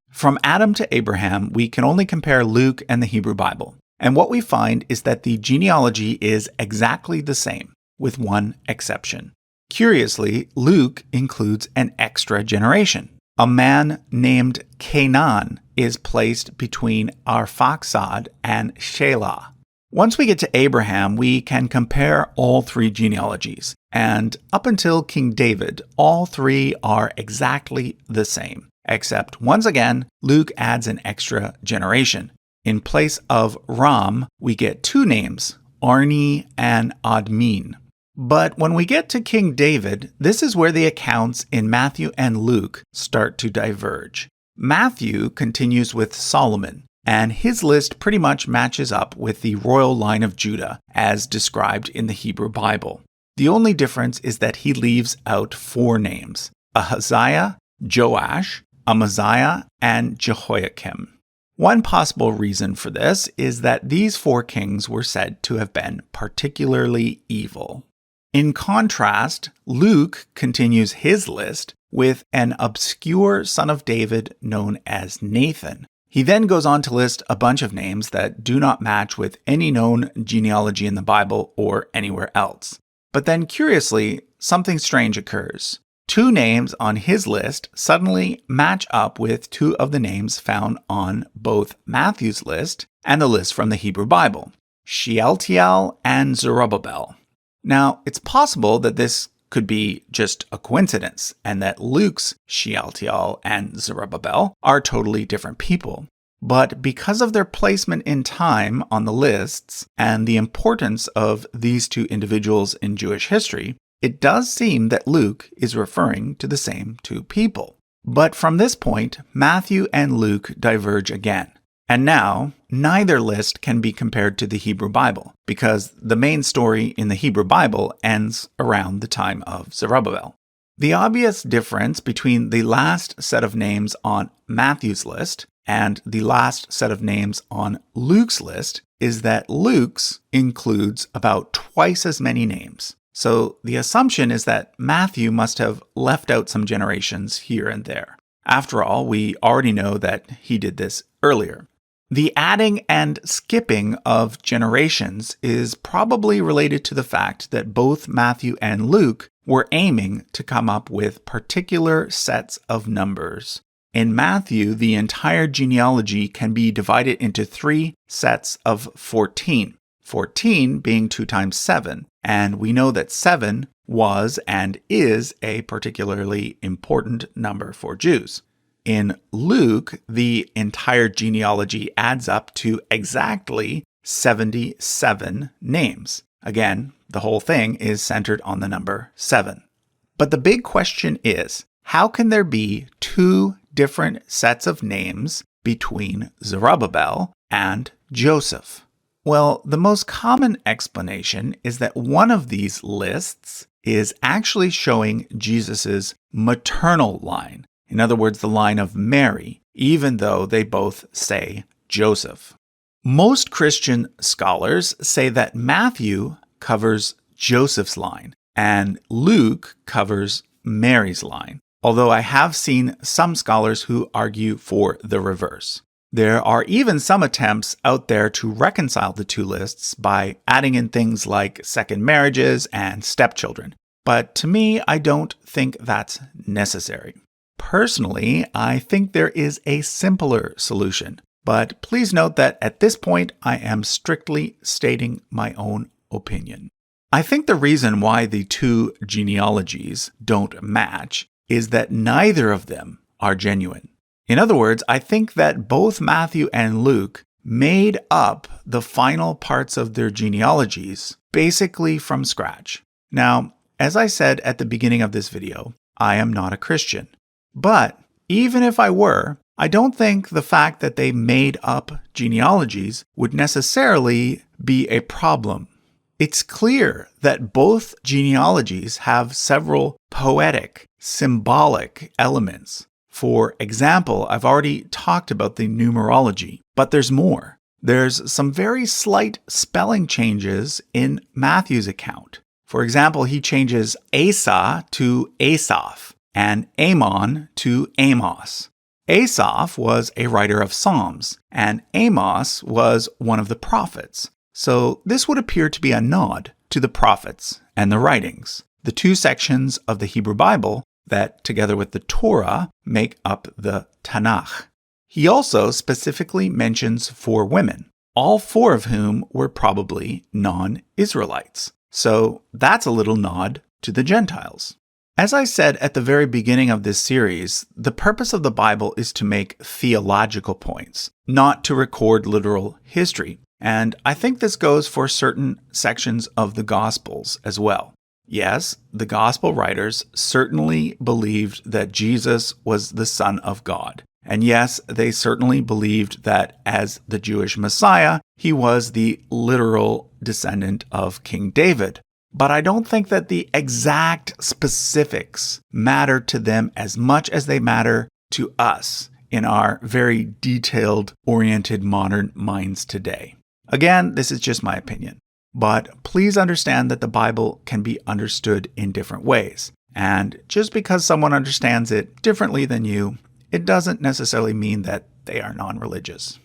From Adam to Abraham, we can only compare Luke and the Hebrew Bible. And what we find is that the genealogy is exactly the same, with one exception. Curiously, Luke includes an extra generation. A man named Canaan is placed between Arphaxad and Shelah. Once we get to Abraham, we can compare all 3 genealogies. And up until King David, all 3 are exactly the same. Except, once again, Luke adds an extra generation. In place of Ram, we get 2 names, Arni and Admin. But when we get to King David, this is where the accounts in Matthew and Luke start to diverge. Matthew continues with Solomon, and his list pretty much matches up with the royal line of Judah as described in the Hebrew Bible. The only difference is that he leaves out 4 names: Ahaziah, Joash, Amaziah, and Jehoiakim. One possible reason for this is that these 4 kings were said to have been particularly evil. In contrast, Luke continues his list with an obscure son of David known as Nathan. He then goes on to list a bunch of names that do not match with any known genealogy in the Bible or anywhere else. But then, curiously, something strange occurs. 2 names on his list suddenly match up with 2 of the names found on both Matthew's list and the list from the Hebrew Bible: Shealtiel and Zerubbabel. Now, it's possible that this could be just a coincidence, and that Luke's Shealtiel and Zerubbabel are totally different people. But because of their placement in time on the lists and the importance of these 2 individuals in Jewish history, it does seem that Luke is referring to the same 2 people. But from this point, Matthew and Luke diverge again. And now, neither list can be compared to the Hebrew Bible, because the main story in the Hebrew Bible ends around the time of Zerubbabel. The obvious difference between the last set of names on Matthew's list and the last set of names on Luke's list is that Luke's includes about twice as many names. So the assumption is that Matthew must have left out some generations here and there. After all, we already know that he did this earlier. The adding and skipping of generations is probably related to the fact that both Matthew and Luke were aiming to come up with particular sets of numbers. In Matthew, the entire genealogy can be divided into 3 sets of 14. 14 being 2 times 7, and we know that 7 was and is a particularly important number for Jews. In Luke, the entire genealogy adds up to exactly 77 names. Again, the whole thing is centered on the number 7. But the big question is, how can there be 2 different sets of names between Zerubbabel and Joseph? Well, the most common explanation is that one of these lists is actually showing Jesus' maternal line. In other words, the line of Mary, even though they both say Joseph. Most Christian scholars say that Matthew covers Joseph's line and Luke covers Mary's line, although I have seen some scholars who argue for the reverse. There are even some attempts out there to reconcile the 2 lists by adding in things like second marriages and stepchildren. But to me, I don't think that's necessary. Personally, I think there is a simpler solution, but please note that at this point, I am strictly stating my own opinion. I think the reason why the 2 genealogies don't match is that neither of them are genuine. In other words, I think that both Matthew and Luke made up the final parts of their genealogies basically from scratch. Now, as I said at the beginning of this video, I am not a Christian. But even if I were, I don't think the fact that they made up genealogies would necessarily be a problem. It's clear that both genealogies have several poetic, symbolic elements. For example, I've already talked about the numerology, but there's more. There's some very slight spelling changes in Matthew's account. For example, he changes Asa to Asaph and Amon to Amos. Asaph was a writer of Psalms, and Amos was one of the prophets. So this would appear to be a nod to the prophets and the writings, the 2 sections of the Hebrew Bible that, together with the Torah, make up the Tanakh. He also specifically mentions 4 women, all 4 of whom were probably non-Israelites. So that's a little nod to the Gentiles. As I said at the very beginning of this series, the purpose of the Bible is to make theological points, not to record literal history. And I think this goes for certain sections of the Gospels as well. Yes, the Gospel writers certainly believed that Jesus was the Son of God. And yes, they certainly believed that as the Jewish Messiah, he was the literal descendant of King David. but I don't think that the exact specifics matter to them as much as they matter to us in our very detailed-oriented modern minds today. Again, this is just my opinion, but please understand that the Bible can be understood in different ways. And just because someone understands it differently than you, it doesn't necessarily mean that they are non-religious.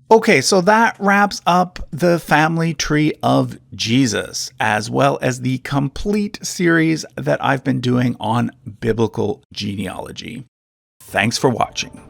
Okay, so that wraps up the family tree of Jesus, as well as the complete series that I've been doing on biblical genealogy. Thanks for watching.